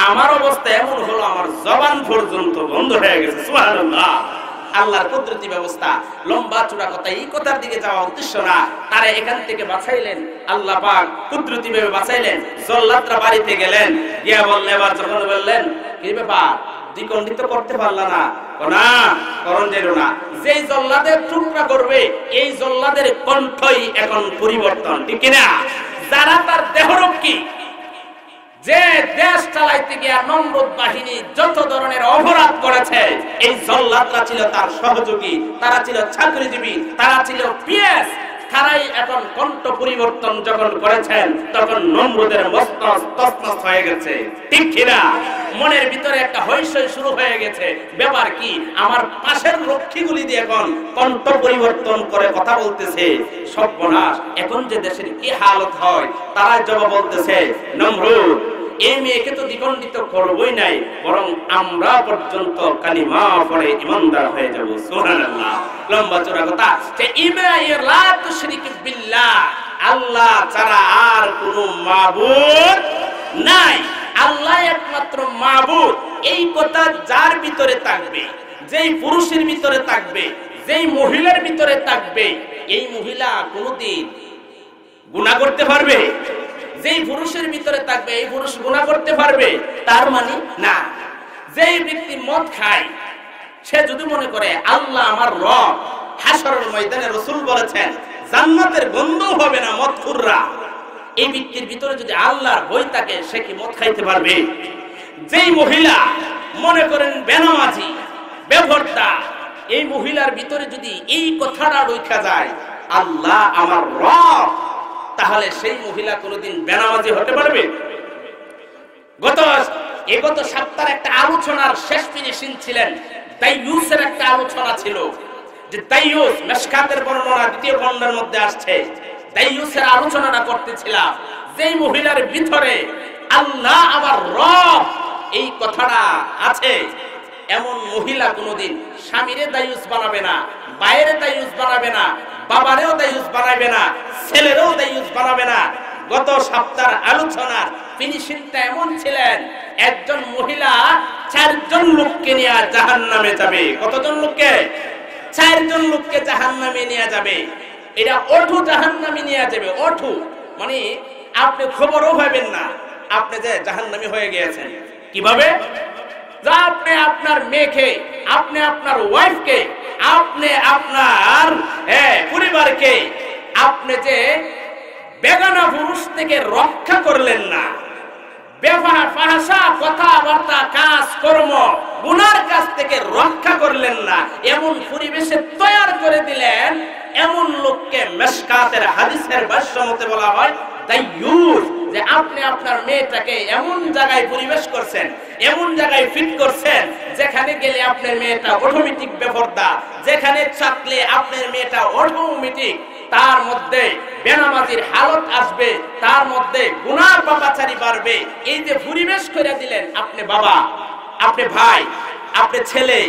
আমার অবস্থা এমন হলো আমার জবান পর্যন্ত বন্ধ হয়ে গেছে। সুবহানাল্লাহ। আল্লাহর কুদরতি ব্যবস্থা। লম্বা চূড়া কথা, এই কথার দিকে যাওয়া উদ্দেশ্য না। তারা এখান থেকে বাঁচাইলেন, আল্লাহ পাক কুদরতি ভাবে বাঁচাইলেন। জল্লাদরা বাড়িতে গেলেন, গিয়া বললেন, এবার যখন বললেন, কি ব্যাপার, দ্বিখণ্ডিত করতে পারলা না? না, করণ যেন না। যেই জল্লাদের টুকরা করবে, এই জল্লাদের কণ্ঠই এখন পরিবর্তন, ঠিক কিনা? যারা তার দেহরক্ষী, যে দেশ চালাইতে গিয়া নমরুদ বাহিনী যত ধরনের অপরাধ করেছে, এই জল্লাদরা ছিল তার সহযোগী, তারা ছিল চাকরিজীবী, তারা ছিল পিএস। তারাই এখন কণ্ঠ পরিবর্তন যখন করেছেন, তখন নমরুদের মস্তক তছনছ হয়ে গেছে, ঠিক কিনা? মনের ভিতরে একটা হইচই শুরু হয়ে গেছে, ব্যাপার কি, আমার পাশের রক্ষীগুলি দিয়ে এখন কণ্ঠ পরিবর্তন করে কথা বলতেছে, সর্বনাশ, এখন যে দেশের কি হালত হয়। তারা জবাব বলতেছে, নমরুদ, এই মেয়েকে তো দ্বিখণ্ডিত করবই নাই, বরং আমরা পর্যন্ত কালিমা পড়ে ঈমানদার হয়ে যাব। সুবহানাল্লাহ। লম্বা চওড়া কথা, যে লা তুশরিক বিল্লাহ, আল্লাহ ছাড়া আর কোনো মাবুদ নাই, আল্লাহ একমাত্র মাবুদ। এই কথা যার ভিতরে থাকবে, যেই পুরুষের ভিতরে থাকবে, যেই মহিলার ভিতরে থাকবে, এই মহিলা কোনদিন গুনাহ করতে পারবে? যেই পুরুষের ভিতরে থাকবে, এই পুরুষ গুনাহ করতে পারবে? তার মানে না। যেই ব্যক্তি মদ খায়, সে যদি মনে করে আল্লাহ আমার রব, হাশরের ময়দানে রাসূল বলেছেন জান্নাতের গন্ধ হবে না মদখুররা, এই ব্যক্তির ভিতরে যদি আল্লাহর ভয় থাকে, সে কি মদ খাইতে পারবে? যেই মহিলা মনে করেন বেনামাজি, বেপরদা, এই মহিলার ভিতরে যদি এই কথাটা ঢুকে যায়, আল্লাহ আমার রব, তাহলে সেই মহিলা কোনোদিন বেনামাজি হতে পারবে? গত সপ্তাহের একটা আলোচনার শেষ ফিনিশিং ছিলেন দাইয়ুসের একটা আলোচনা ছিল, যে দাইয়ুস মিশকাতের বর্ণনা 2য় খণ্ডের মধ্যে আসছে। দাইয়ুসের আলোচনাটা করতেছিলাম, যেই মহিলার ভিতরে আল্লাহ আমার রব এই কথাটা আছে, এমন মহিলা কোনোদিন স্বামীরে দাইয়ুস বানাবে না, বাইরে দাইয়ুস বানাবে না, বাবারেও দাইয়ুস বানাবে না, ছেলেরও দাইয়ুস বানাবে না। গত সপ্তাহের আলোচনার ফিনিশিংটা এমন ছিলেন, একজন মহিলা 4 জন লোককে নিয়ে জাহান্নামে যাবে। কতজন লোককে? 4 জন লোককে জাহান্নামে নিয়ে যাবে। এটা ওঠু জাহান্নামে নিয়ে যাবে। ওঠু মানে আপনি খবরও পাবেন না আপনি যে জাহান্নামী হয়ে গিয়েছেন। কিভাবে? যা আপনি আপনার মেয়েকে, আপনি আপনার ওয়াইফকে, আপনি আপনার পরিবারকে আপনি যে বেগানা পুরুষ থেকে রক্ষা করলেন না, ফাহশা কথাবার্তা, কাজ কর্ম, গুনার কাছ থেকে রক্ষা করলেন না, এমন পরিবেশে তৈরি করে দিলেন, এমন লোককে মিশকাতের হাদিসের ভাষ্য মতে বলা হয় দাইয়ুস। যে আপনি আপনার মেয়েটাকে এমন জায়গায় পরিবেশ করছেন, এমন জায়গায় ফিট করছেন, যেখানে গেলে আপনার মেয়েটা অটোমেটিক বেপরদা, যেখানে চাকলে আপনার মেয়েটা অটোমেটিক তার মধ্যে বেনামাজির হালত আসবে, তার মধ্যে গুনাহ পাপাচারী বাড়বে। এই যে পরিবেশ করে দিলেন আপনি বাবা, আপনি ভাই, আপনি ছেলে,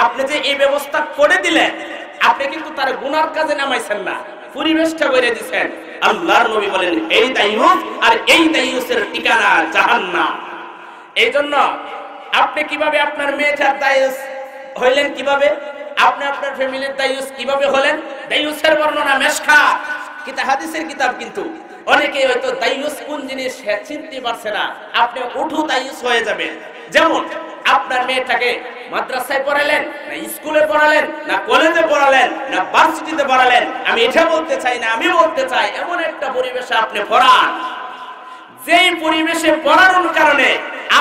আপনি যে এই ব্যবস্থা করে দিলেন, আপনি কিন্তু তার গুনার কাজে নামাইছেন না, পরিবেশটা করে দিয়েছেন। আল্লাহর নবী বলেন এই দায়ুস আর এই দায়ুসের ঠিকানা জাহান্নাম। এই জন্য আপনি কিভাবে আপনার মেয়েটার দায়ুস হইলেন, কিভাবে আপনি আপনার ফ্যামিলির দায়ুস কিভাবে হলেন? দায়ুসের বর্ণনা মেশকাত কিতাব, হাদিসের কিতাব, কিন্তু অনেকে হয়তো দায়ুস কোন জিনিস চিনতে পারছে না। আপনি উঠু দায়ুস হয়ে যাবেন। যেমন আপনার মেয়েটাকে মাদ্রাসায় পড়ালেন, না স্কুলে পড়ালেন, না কলেজে পড়ালেন, না ভার্সিটিতে পড়ালেন, আমি এটা বলতে চাই না, আমি বলতে চাই এমন একটা পরিবেশে আপনি পড়ান, যেই পরিবেশে পড়ানোর কারণে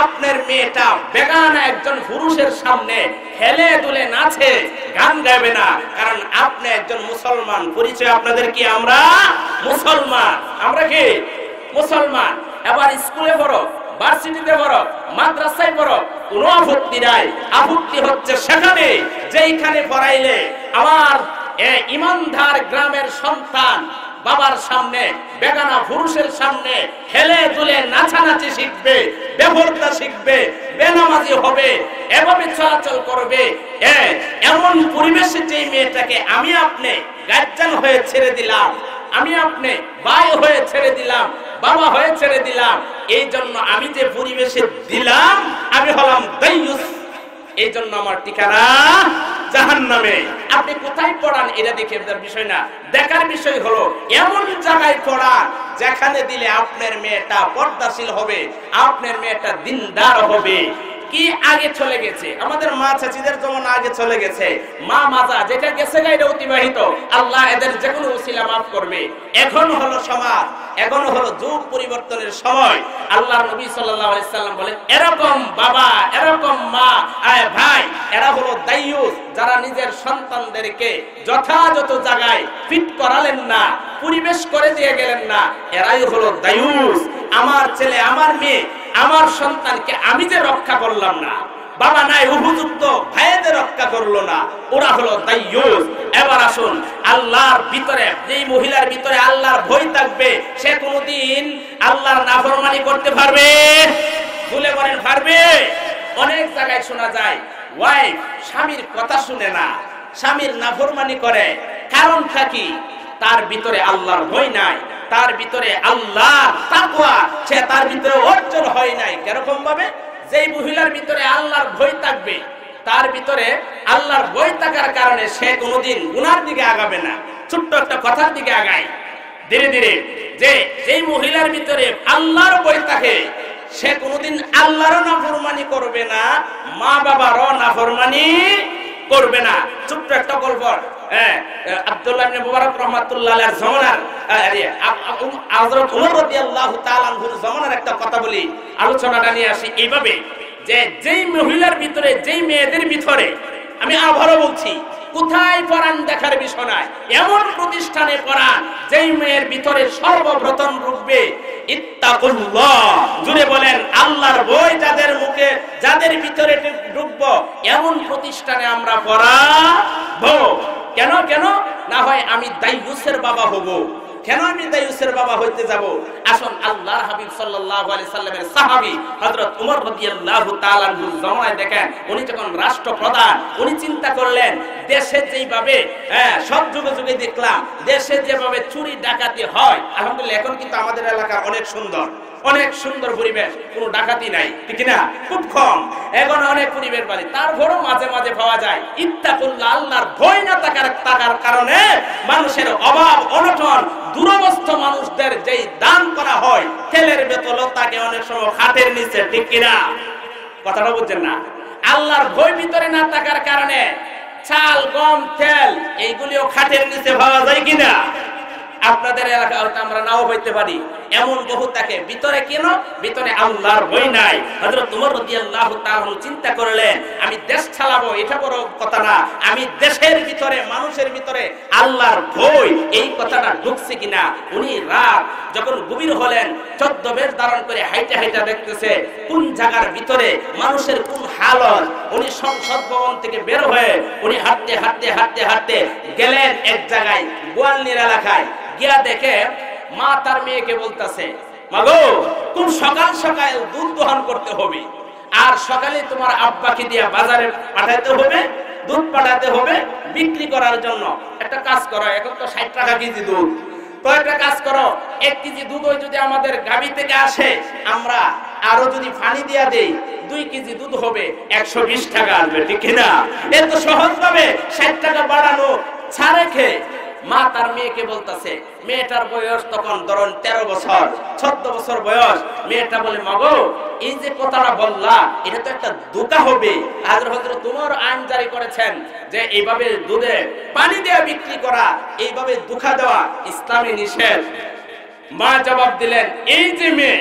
আপনার মেয়েটা বেগানা একজন পুরুষের সামনে হেলে দুলে নাচে, গান গাইবে না, কারণ আপনি একজন মুসলমান। পরিচয় আপনাদের কি? আমরা মুসলমান। আমরা কি মুসলমান? এবার স্কুলে পড়ো, ভার্সিটিতে পড়ো, মাদ্রাসায় পড়ো, কোনো আপত্তি নাই। আপত্তি হচ্ছে সেখানে যেইখানে পড়াইলে আমার ইমানদার গ্রামের সন্তান বাবার সামনে, বেগানা পুরুষের সামনে হেলে দুলে নাচানাচি শিখবে, বেপরদা শিখবে, বেনামাজি হবে, এভাবে চলাচল করবে। এমন পরিবেশে যে মেয়েটাকে আমি আপনি গার্জিয়ান হয়ে ছেড়ে দিলাম, আমি আপনি ভাই হয়ে ছেড়ে দিলাম, বাবা হয়ে ছেড়ে দিলাম, এই জন্য আমি যে পরিবেশে দিলাম আমি হলাম দায়ুস। এই জন্য আমার ঠিকানা জাহান্নামে। আপনি কোথায় পড়ান এটা দেখে বিষয় না, দেখার বিষয় হলো এমন জায়গায় পড়ান যেখানে দিলে আপনার মেয়েটা পর্দাশীল হবে, আপনার মেয়েটা দিনদার হবে। কি আগে চলে গেছে, আমাদের মা চাচিদের যেমন আগে চলে গেছে, মা মাজা যেটা গেছে এটা অতিবাহিত, আল্লাহ এদের যে কোনো উসিলা মাফ করবে। এখন হলো সমাজ, এখন হলো যুগ পরিবর্তনের সময়। আল্লাহর নবী সাল্লাল্লাহু আলাইহি সাল্লাম বলেন এরকম বাবা, এরকম মা, ভাই, এরা হলো দায়ুস, যারা নিজের সন্তানদেরকে যথাযথ জায়গায় ফিট করালেন না, পরিবেশ করে দিয়ে গেলেন না, এরাই হলো দায়ুস। আমার ছেলে, আমার মেয়ে, আমার সন্তানকে আমি যে রক্ষা করলাম না, বাবা নাই উপযুক্ত ভাইদের রক্ষা করলো না, ওরা হলো দায়ুস। এবার আসুন, আল্লাহর ভিতরে, যেই মহিলার ভিতরে আল্লাহর ভয় থাকবে, সে কোনোদিন আল্লাহর নাফরমানি করতে পারবে? ভুলে বলেন পারবে? অনেক জায়গায় শোনা যায় ওয়াইফ স্বামীর কথা শুনে না, স্বামীর নাফরমানি করে। কারণটা কি? তার ভিতরে আল্লাহর ভয় নাই, তার ভিতরে আল্লাহর তাকওয়া সে তার ভিতরে অর্জন হয় নাই। কিরকম ভাবে? যেই মহিলার ভিতরে আল্লাহর ভয় থাকবে, তার ভিতরে আল্লাহর ভয় থাকার কারণে সে কোনোদিন গুনার দিকে আগাবে না, ছোট্ট একটা কথার দিকে আগায় ধীরে ধীরে। যেই মহিলার ভিতরে আল্লাহর ভয় থাকে, সে কোনোদিন আল্লাহরও নাফরমানি করবে না, মা বাবারও নাফরমানি করবে না। ছোট্ট একটা গল্প, আব্দুল্লাহ ইবনে মুবারক রাহমাতুল্লাহ আলাইহির জামানার হযরত ওমর রাদিয়াল্লাহু তাআলা আনহুর জামানার একটা কথা বলি, আলোচনাটা নিয়ে আসি এইভাবে যে যেই মহিলার ভিতরে, যেই মেয়েদের ভিতরে, আমি আবারও বলছি, কোথায় পড়ান দেখার বিষয় নয়, এমন প্রতিষ্ঠানে পড়ান যেই মেয়ের ভিতরে সর্বপ্রথম ঢুকবে ইত্তাকুল্লাহ, জুড়ে বলেন আল্লাহর ভয় যাদের মুখে, যাদের ভিতরে ঢুকবো, এমন প্রতিষ্ঠানে আমরা পড়াবো। কেন কেন না হয় আমি দায়ুসের বাবা হব, কেন আমি দায়ুসের বাবা হইতে যাব? আসুন, আল্লাহর হাবিব সাল্লাল্লাহু আলাইহি সাল্লামের সাহাবী হযরত ওমর রাদিয়াল্লাহু তাআলা আনহুর জামানায় দেখেন, উনি যখন রাষ্ট্রপ্রধান, উনি চিন্তা করলেন দেশে যেইভাবে সব যুগে যুগে দেখলাম দেশে যেভাবে চুরি ডাকাতি হয়, আলহামদুলিল্লাহ এখন কিন্তু আমাদের এলাকা অনেক সুন্দর, অনেক সুন্দর পরিবেশ, কোনো ডাকাতি নাই, ঠিক না? খুব কম, এখন অনেক পরিবেশ বাড়ি, তারপরও মাঝে মাঝে পাওয়া যায় ইত্তাকুল্লাহ, আল্লাহর ভয় না থাকার কারণে মানুষের অভাব অনটন, দুরবস্থ মানুষদের যেই দান করা হয়, তেলের বোতলও তাকে অনেক সময় খাটের নিচে, ঠিক কিনা? কথাটা বুঝছেন না? আল্লাহর ভয় ভিতরে না থাকার কারণে চাল, গম, তেল এইগুলিও খাটের নিচে পাওয়া যায় কিনা? আপনাদের এলাকা হয়তো আমরা নাও হইতে পারি, এমন বহু থাকে ভিতরে। কেন? ভিতরে আল্লাহর ভয় নাই। হযরত ওমর রাদিয়াল্লাহু তাআলা চিন্তা করলেন, আমি দেশ চালাবো, এটা বড় কথা না, আমি দেশের ভিতরে, মানুষের ভিতরে আল্লাহর ভয়, এই কথাটা ঢুকছে কিনা। উনি রাত যখন গভীর হলেন, 14 বেশ ধারণ করে হাইটা হাইটা দেখতেছে কোন জায়গার ভিতরে মানুষের কোন হালত। উনি সংসদ ভবন থেকে বের হয়ে উনি হাঁটতে হাঁটতে হাঁটতে হাঁটতে গেলেন এক জায়গায়, গোয়ালনির এলাকায় গিয়া দেখে মা তার মেয়েকে বলতেছে, মাগো খুব সকাল সকাল দুধ দহন করতে হবে, আর সকালে তোমার আব্বাকে দিয়া বাজারে পাঠাতে হবে, দুধ পাঠাতে হবে বিক্রি করার জন্য। একটা কাজ করো, এখন তো 60 টাকা কেজি দুধ, তো একটা কাজ করো, 1 কেজি দুধ যদি আমাদের গাবি থেকে আসে, আমরা আরো যদি পানি দিয়া দেই 2 কেজি দুধ হবে 120 টাকা আসবে, ঠিক কিনা? এত সহজ ভাবে 60 টাকা বাড়ানো ছাড়ে খেয়ে মা তার মেয়েকে বলতেছে, মেয়েটার বয়স তখন ধরুন 13 বছর 14 বছর বয়স। মেয়েটা বলে, মাগো এই যে কথাটা বললা এটা তো একটা ধোঁকা হবে, হযরত তোমার আইন জারি করেছেন যে এইভাবে দুধে পানি দিয়ে বিক্রি করা, এইভাবে ধোঁকা দেওয়া ইসলামে নিষেধ। মা জবাব দিলেন, এই যে মেয়ে,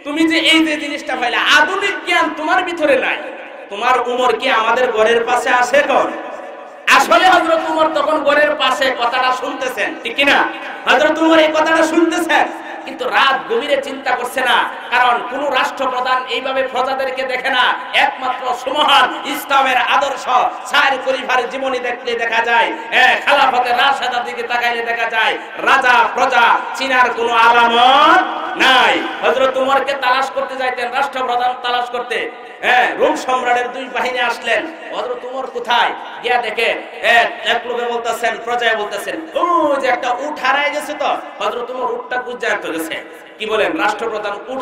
তুমি যে এই যে জিনিসটা পাইলা, আধুনিক জ্ঞান তোমার ভিতরে নাই, তোমার উমর কি আমাদের ঘরের পাশে আসে? কোন আসলে হযরত উমর তখন ঘরের পাশে কথাটা শুনতেছেন, ঠিক কি না? হযরত উমর এই কথাটা শুনতেছেন, কিন্তু রাত গভীরে চিন্তা করছে না, কারণ কোন রাষ্ট্রপ্রধান এইভাবে প্রজাদেরকে দেখে না। একমাত্র সুমহান ইসলামের আদর্শ সাইর খলিফার জীবনী দেখলে দেখা যায়, খেলাফতের রাশেদার দিকে তাকাইলে দেখা যায় রাজা প্রজা চিনার কোনো আলামত নাই। হযরত উমরকে তালাশ করতে যাইতেন রাষ্ট্রপ্রধান তালাশ করতে, রোম সম্রাটের 2 বাহিনী আসলেন, হযরত উমর কোথায় গিয়া দেখে এক লোকে বলতেছেন, প্রজায় বলতেছেন, ও যে একটা উট হারায় গেছে, তো হযরত উমর উটটা খুঁজে আনতে গেছে। কি বলেন, রাষ্ট্রপ্রধান উট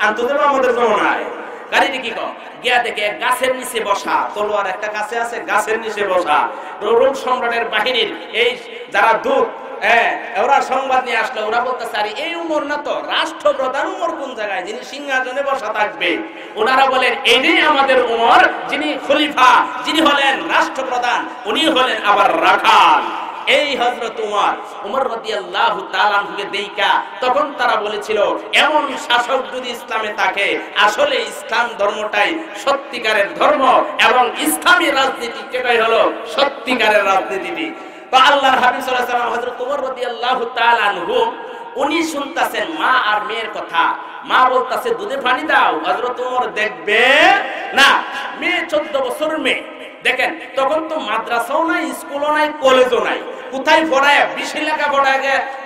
আনতে দেবে আমাদের জমানায়? গাড়িটি কি কম গিয়া দেখে গাছের নিচে বসা, তলোয়ার একটা কাছে আছে, গাছের নিচে বসা রোম সম্রাটের বাহিনীর এই যারা দূত, ওরা সংবাদ নিয়ে আসলো। ওরা বলতেছে, আরে এই উমর না তো, রাষ্ট্রপ্রধান উমর কোন জায়গায়, যিনি সিংহাসনে বসা থাকবে? ওনারা বলেন, এই আমাদের উমর, যিনি খলিফা, যিনি হলেন রাষ্ট্রপ্রধান, উনি হলেন আবার রাখাল। এই হযরত উমর রাদিয়াল্লাহু তাআলা আনহুকে দেইকা তখন তারা বলেছিল, এমন শাসক যদি ইসলামে থাকে, আসলে ইসলাম ধর্মটাই সত্যিকারের ধর্ম, এবং ইসলামী রাজনীতি এটাই হলো সত্যিকারের রাজনীতি। তো আল্লাহর হাবিব সাল্লাল্লাহু আলাইহি ওয়াসাল্লাম হযরত উমর রাদিয়াল্লাহু তাআলা আনহু উনি শুনতাছেন মা আর মেয়ের কথা। মা বলতাছে, দুধে পানি দাও। হযরত উমর দেখবে না, মেয়ে 14 বছরের মেয়ে। দেখেন তখন তো মাদ্রাসাও নাই, স্কুলও নাই, কলেজও নাই, কোথায় পড়ায় 20 লেখা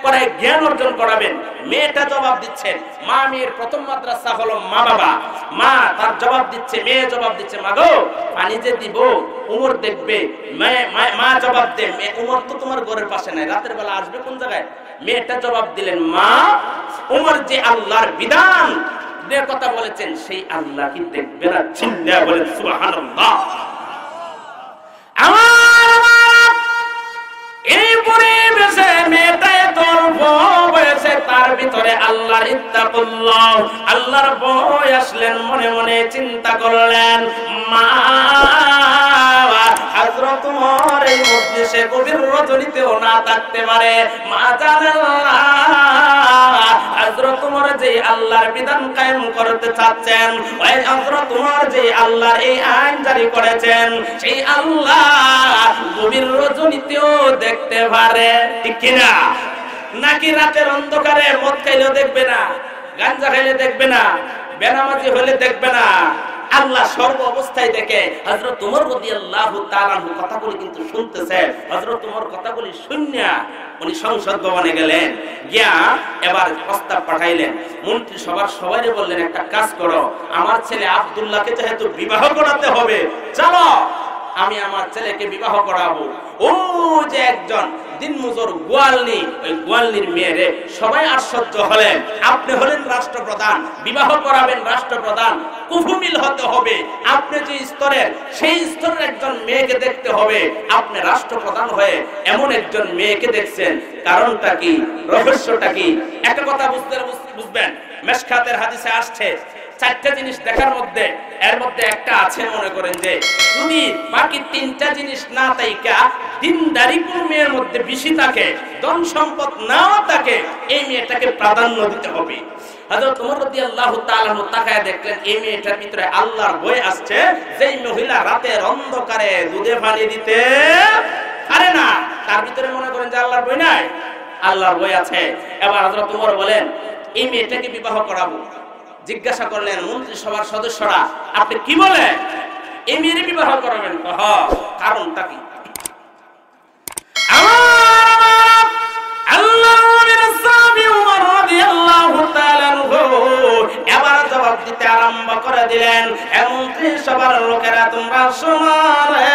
পড়ায় জ্ঞান অর্জন করাবেন? মেয়েটা জবাব দিচ্ছেন, মা মেয়ের প্রথম মাদ্রাসা হলো মা বাবা। মা তার জবাব দিচ্ছে, মেয়ে জবাব দিচ্ছে, মা গো পানি যে দিব উমর দেখবে। মা জবাব দেন, উমর তো তোমার ঘরের পাশে নাই, রাতের বেলা আসবে কোন জায়গায়? মেয়েটা জবাব দিলেন, মা উমর যে আল্লাহর বিধান এর কথা বলেছেন, সেই আল্লাহ কি দেখবে না? চিল্লা বলেন সুবহানাল্লাহ। এই পরিবেশে মেয়েটায় তর্ক হয়েছে, তার ভিতরে আল্লাহর ইত্তাকুল্লাহ, আল্লাহর ভয় আসলেন। মনে মনে চিন্তা করলেন, মা হযরত উমর এই মজলিসে গভীর রজনীতেও না থাকতে পারে। মা জানেন হযরত উমর যে আল্লাহর বিধান কায়েম করতে চাচ্ছেন, ওই হযরত উমর যে আল্লাহর এই আইন জারি করেছেন, সেই আল্লাহ গভীর রজনীতেও দেখতে পারে, ঠিক কিনা? নাকি রাতের অন্ধকারে মদ খাইলেও দেখবে না, গাঁজা খাইলে দেখবে না, বেনামাজি হলে দেখবে না? আল্লাহ সর্ব অবস্থায় দেখে। হযরত উমর রাদিয়াল্লাহু তাআলা কথাগুলি কিন্তু শুনতেছে। হযরত উমর কথাগুলি শুনিয়া উনি সংসদ ভবনে গেলেন, গিয়া এবার প্রস্তাব পাঠাইলেন। মন্ত্রী সবার সবাইকে বললেন, একটা কাজ করো, আমার ছেলে আব্দুল্লাহকে যেহেতু বিবাহ করাতে হবে, চলো আমি আমার ছেলেকে বিবাহ করাবো। ও যে একজন দিনমজুর গোয়ালনি, ওই গোয়ালনির মেয়েরে সবাই আশ্চর্য হলেন। আপনি হলেন রাষ্ট্রপ্রধান, বিবাহ করাবেন রাষ্ট্রপ্রধান, কুফুমিল হতে হবে, আপনি যে স্তরের সেই স্তরের একজন মেয়েকে দেখতে হবে। আপনি রাষ্ট্রপ্রধান হয়ে এমন একজন মেয়েকে দেখছেন, কারণটা কি, রহস্যটা কি? একটা কথা বুঝবেন, মেশকাতের হাদিসে আসছে 4টা জিনিস দেখার মধ্যে, এর মধ্যে একটা আছে, মনে করেন যে যদি বাকি 3টা জিনিস না থাইকা দিনদারি কোন মেয়ের মধ্যে বেশি থাকে, ধন সম্পদ নাও থাকে, এই মেয়েটাকে প্রাধান্য দিতে হবে। হযরত ওমর রাদিয়াল্লাহু তাআলা তাকায় দেখলেন এই মেয়েটার ভিতরে আল্লাহর ভয় আসছে। যেই মহিলা রাতের অন্ধকারে দুধে পানি দিতে পারে না, তার ভিতরে মনে করেন যে আল্লাহর ভয় নাই, আল্লাহর ভয় আছে। এবার হযরত ওমর বলেন, এই মেয়েটাকে বিবাহ করাবো। জিজ্ঞাসা করলেন মন্ত্রিসভার সদস্যরা, আপনি কি বলেন, এই মেয়ের বিবাহ করাবেন? কারণটা কি? আমার দিতে আরম্ভ করে দিলেন। মন্ত্রী সবার লোকেরা তোমরা শোনো রে,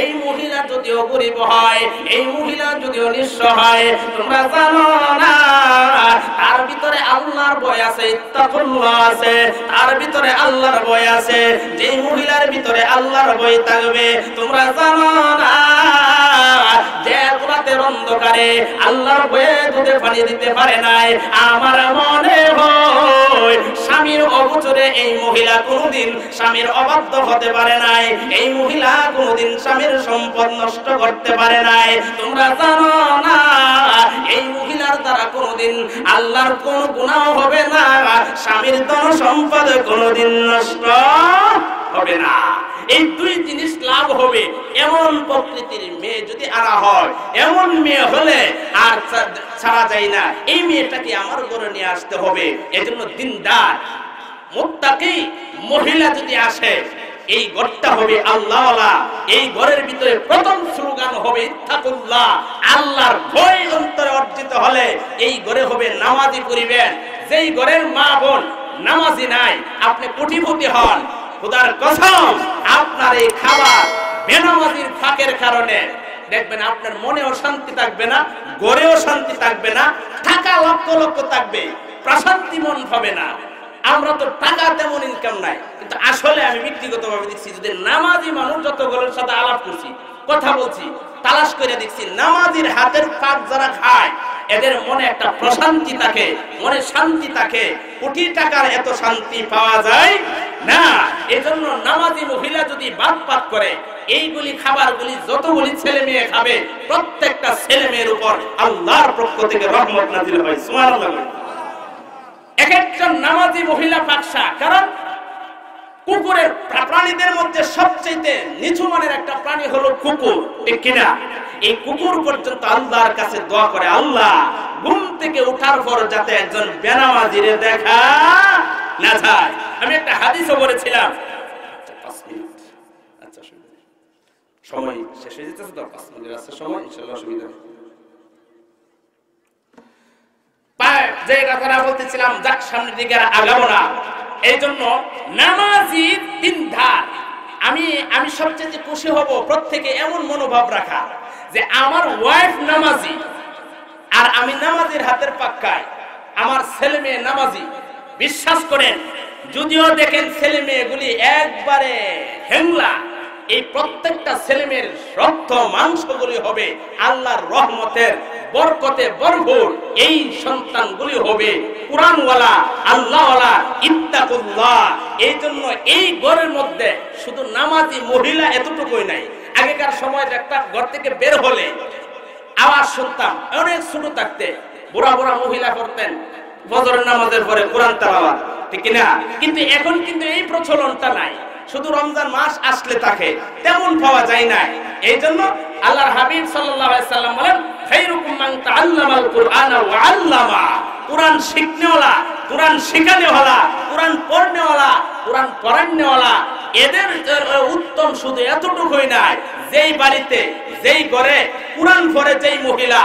এই মহিলা যদিও গরিব হয়, এই মহিলা যদিও নিঃস্ব হয়, তোমরা জানো না তার ভিতরে আল্লাহর ভয় আছে, ইত্তাকুল্লাহ আছে, তার ভিতরে আল্লাহর ভয় আছে। যে মহিলার ভিতরে আল্লাহর ভয় থাকবে, তোমরা জানো না যে রাতের অন্ধকারে আল্লাহর ভয়ে দুধে পানি দিতে পারে নাই। আমার মনে হয় স্বামীর অগোচরে এই মহিলা কোনোদিন স্বামীর অবাধ্য হতে পারে নাই, এই মহিলা কোনোদিন স্বামীর সম্পদ নষ্ট করতে পারে নাই। তোমরা জানো না এই মহিলার দ্বারা কোনোদিন আল্লাহর কোন গুনাহ হবে না, স্বামীর ধন সম্পদ কোনোদিন নষ্ট হবে না। এই দুই জিনিস লাভ হবে। এমন প্রকৃতির মেয়ে যদি আনা হয়, এমন মেয়ে হলে আর ছাড়া যায় না, এই মেয়েটাকে আমার ঘরে নিয়ে আসতে হবে। এজন্য দিনদার মুত্তাকি মহিলা যদি আসে, এই ঘরটা হবে আল্লাহওয়ালা। এই ঘরের ভিতরে প্রথম স্লোগান হবে ইত্তাকুল্লাহ, আল্লাহর ভয় অন্তরে অর্জিত হলে এই ঘরে হবে নামাজি পরিবেশ। যেই ঘরের মা বোন নামাজি নাই, আপনি কোটিপতি হন, খোদার কসম আপনার এই খাবার বেনামাজির ফাঁকের কারণে দেখবেন আপনার মনেও শান্তি থাকবে না, ঘরেও শান্তি থাকবে না, টাকা লক্ষ লক্ষ থাকবে, প্রশান্তি মন হবে না। আমরা তো টাকা তেমন ইনকাম নাই, কিন্তু আসলে আমি ব্যক্তিগতভাবে দেখছি যদি নামাজি মানুষ যতগুলোর সাথে আলাপ করছি, কথা বলছি, তালাশ করে দেখছি, নামাজির হাতের পাক যারা খায় এদের মনে একটা প্রশান্তি থাকে, মনে শান্তি থাকে। কোটি টাকার এত শান্তি পাওয়া যায় না। এজন্য নামাজি মহিলা যদি বাদ করে, এইগুলি খাবারগুলি যতগুলি ছেলে মেয়ে খাবে, প্রত্যেকটা ছেলে মেয়ের উপর আল্লাহর পক্ষ থেকে রহমত নাযিল হয়। সুবহানাল্লাহ। এক একজন নামাজি মহিলা পাকশা, কারণ কুকুরের প্রাণীদের মধ্যে সবচেয়ে নিচু মানের একটা প্রাণী হলো কুকুর, ঠিক কিনা? এই কুকুর পর্যন্ত আল্লাহর কাছে দোয়া করে, আল্লাহ ঘুম থেকে ওঠার পর যাতে একজন বেনামাজিরে দেখা না যায়। আমি একটা হাদিসও বলেছিলাম, আচ্ছা সময় শেষ হয়ে যেতেছে তো, 5 মিনিট আছে সময়, ইনশাআল্লাহ অসুবিধা নেই। যে কথাটা বলতেছিলাম, যাক সামনের দিকে আগাবো না। এই জন্য নামাজি দিনদার, আমি সবচেয়ে খুশি হব প্রত্যেকে এমন মনোভাব রাখা যে আমার ওয়াইফ নামাজি আর আমি নামাজির হাতের পাক্কায়, আমার ছেলে মেয়ে নামাজি। বিশ্বাস করেন, যদিও দেখেন ছেলে মেয়েগুলি একবারে হেংলা, এই প্রত্যেকটা ছেলে মেয়ের রক্ত মাংসগুলি হবে আল্লাহর রহমতের বরকতে ভরপুর। এই সন্তানগুলি হবে কুরআনওয়ালা, আল্লাহওয়ালা, ইত্তাকুল্লাহ। এই জন্য এই ঘরের মধ্যে শুধু নামাজি মহিলা এতটুকুই নাই। আগেকার সময় একটা ঘর থেকে বের হলে আওয়াজ শুনতাম, অনেক ছোট থাকতে বুড়া বুড়া মহিলা করতেন ফজরের নামাজের পরে কোরআন তেলাওয়াত, ঠিক না? কিন্তু এখন কিন্তু এই প্রচলনটা নাই, শুধু রমজান মাস আসলে তাকে তেমন পাওয়া যায় না। এই জন্য আল্লাহর হাবিব সাল্লাল্লাহু আলাইহি সাল্লাম বলেন, খায়রুকুম মান তাআল্লামাল কুরআনা ওয়া আল্লামা। কুরআন শিখনেওয়ালা, কুরআন শেখানেওয়ালা, কুরআন পড়নেওয়ালা, কুরআন পড়ানেওয়ালা, এদের উত্তম শুধু এতটুকুই নাই, যেই বাড়িতে যেই ঘরে কুরআন পড়ে যেই মহিলা,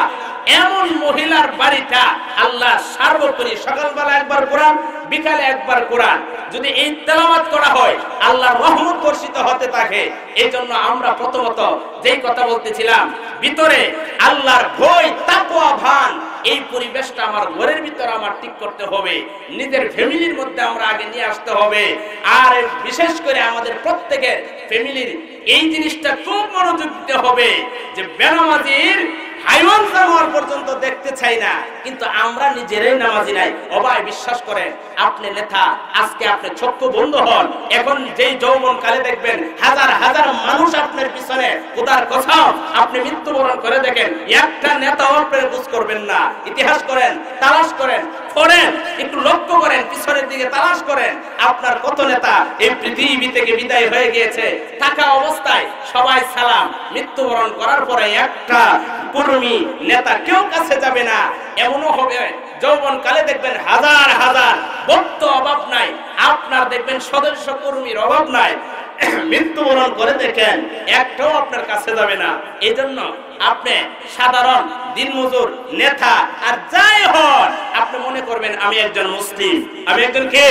এমন মহিলার বাড়িটা আল্লাহ সার্বক্ষণিক, সকালবেলা একবার কোরআন, বিকালে একবার কোরআন যদি এই তেলাওয়াত করা হয়, আল্লাহর রহমত বর্ষিত হতে থাকে। এই জন্য আমরা প্রথমত যেই কথা বলতেছিলাম, ভিতরে আল্লাহর ভয়, তাকওয়া ভান, এই পরিবেশটা আমার ঘরের ভিতরে আমার ঠিক করতে হবে, নিজের ফ্যামিলির মধ্যে আমরা আগে নিয়ে আসতে হবে। আর বিশেষ করে আমাদের প্রত্যেকের ফ্যামিলির এই জিনিসটা খুব মনোযোগ দিতে হবে যে বেনামাজির হাইওয়ান জানোয়ার পর্যন্ত দেখতে চাই না, কিন্তু আমরা নিজেরাই নামাজি নাই। ও ভাই, বিশ্বাস করেন, আপনি নেতা, আজকে আপনি চক্ষু বন্ধ হন, এখন যেই যৌবন কালে দেখবেন হাজার হাজার মানুষ আপনার পিছনে, খোদার কসম আপনি মৃত্যুবরণ করে দেখেন, একটা নেতা আপনার বুঝ করবেন না। ইতিহাস করেন, তালাশ করেন, পড়েন, একটু লক্ষ্য করেন, পিছনের দিকে তালাশ করেন, আপনার কত নেতা এই পৃথিবী থেকে বিদায় হয়ে গিয়েছে। থাকা অবস্থায় সবাই সালাম, মৃত্যুবরণ করার পরে একটা কর্মী নেতা কেউ কাছে যাবে না। এমনও হবে যৌবন কালে দেখবেন হাজার হাজার ভক্ত, অভাব নাই, আপনার দেখবেন সদস্য কর্মীর অভাব নাই। মৃত্যুবরণ করে দেখেন একটাও আপনার কাছে যাবে না। এই জন্য আপনি সাধারণ দিনমজুর, নেতা আর যাই হন, আপনি মনে করবেন আমি একজন মুসলিম, আমি একজন কে,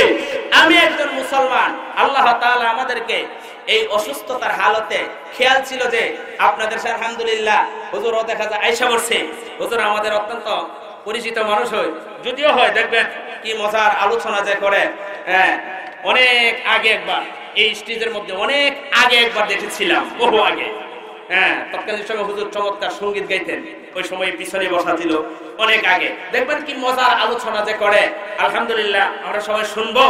আমি একজন মুসলমান। আল্লাহ তাআলা আমাদেরকে এই অসুস্থতার হালতে খেয়াল ছিল যে আপনাদের সাথে আলহামদুলিল্লাহ হুজুরও দেখা যায় আয়েশা বলছে, হুজুর আমাদের অত্যন্ত পরিচিত মানুষ হয়, যদিও হয় দেখবেন কি মজার আলোচনা যে করে। হ্যাঁ, অনেক আগে একবার এই স্টেজের মধ্যে অনেক আগে একবার দেখেছিলাম, বহু আগে। হ্যাঁ, তৎকালীন সময় হুজুর চমৎকার সঙ্গীত গাইতেন, ওই সময় পিছনে বসা ছিল, অনেক আগে। দেখবেন কি মজার আলোচনা যে করে। আলহামদুলিল্লাহ আমরা সবাই শুনবো,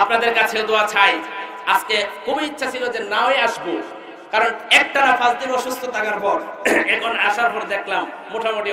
আপনাদের কাছে দোয়া চাই। আজকে খুবই ইচ্ছা ছিল যে নাওই আসবো, কারণ একটানা 5 দিন অসুস্থ থাকার পর এখন আসার পর দেখলাম মোটামুটি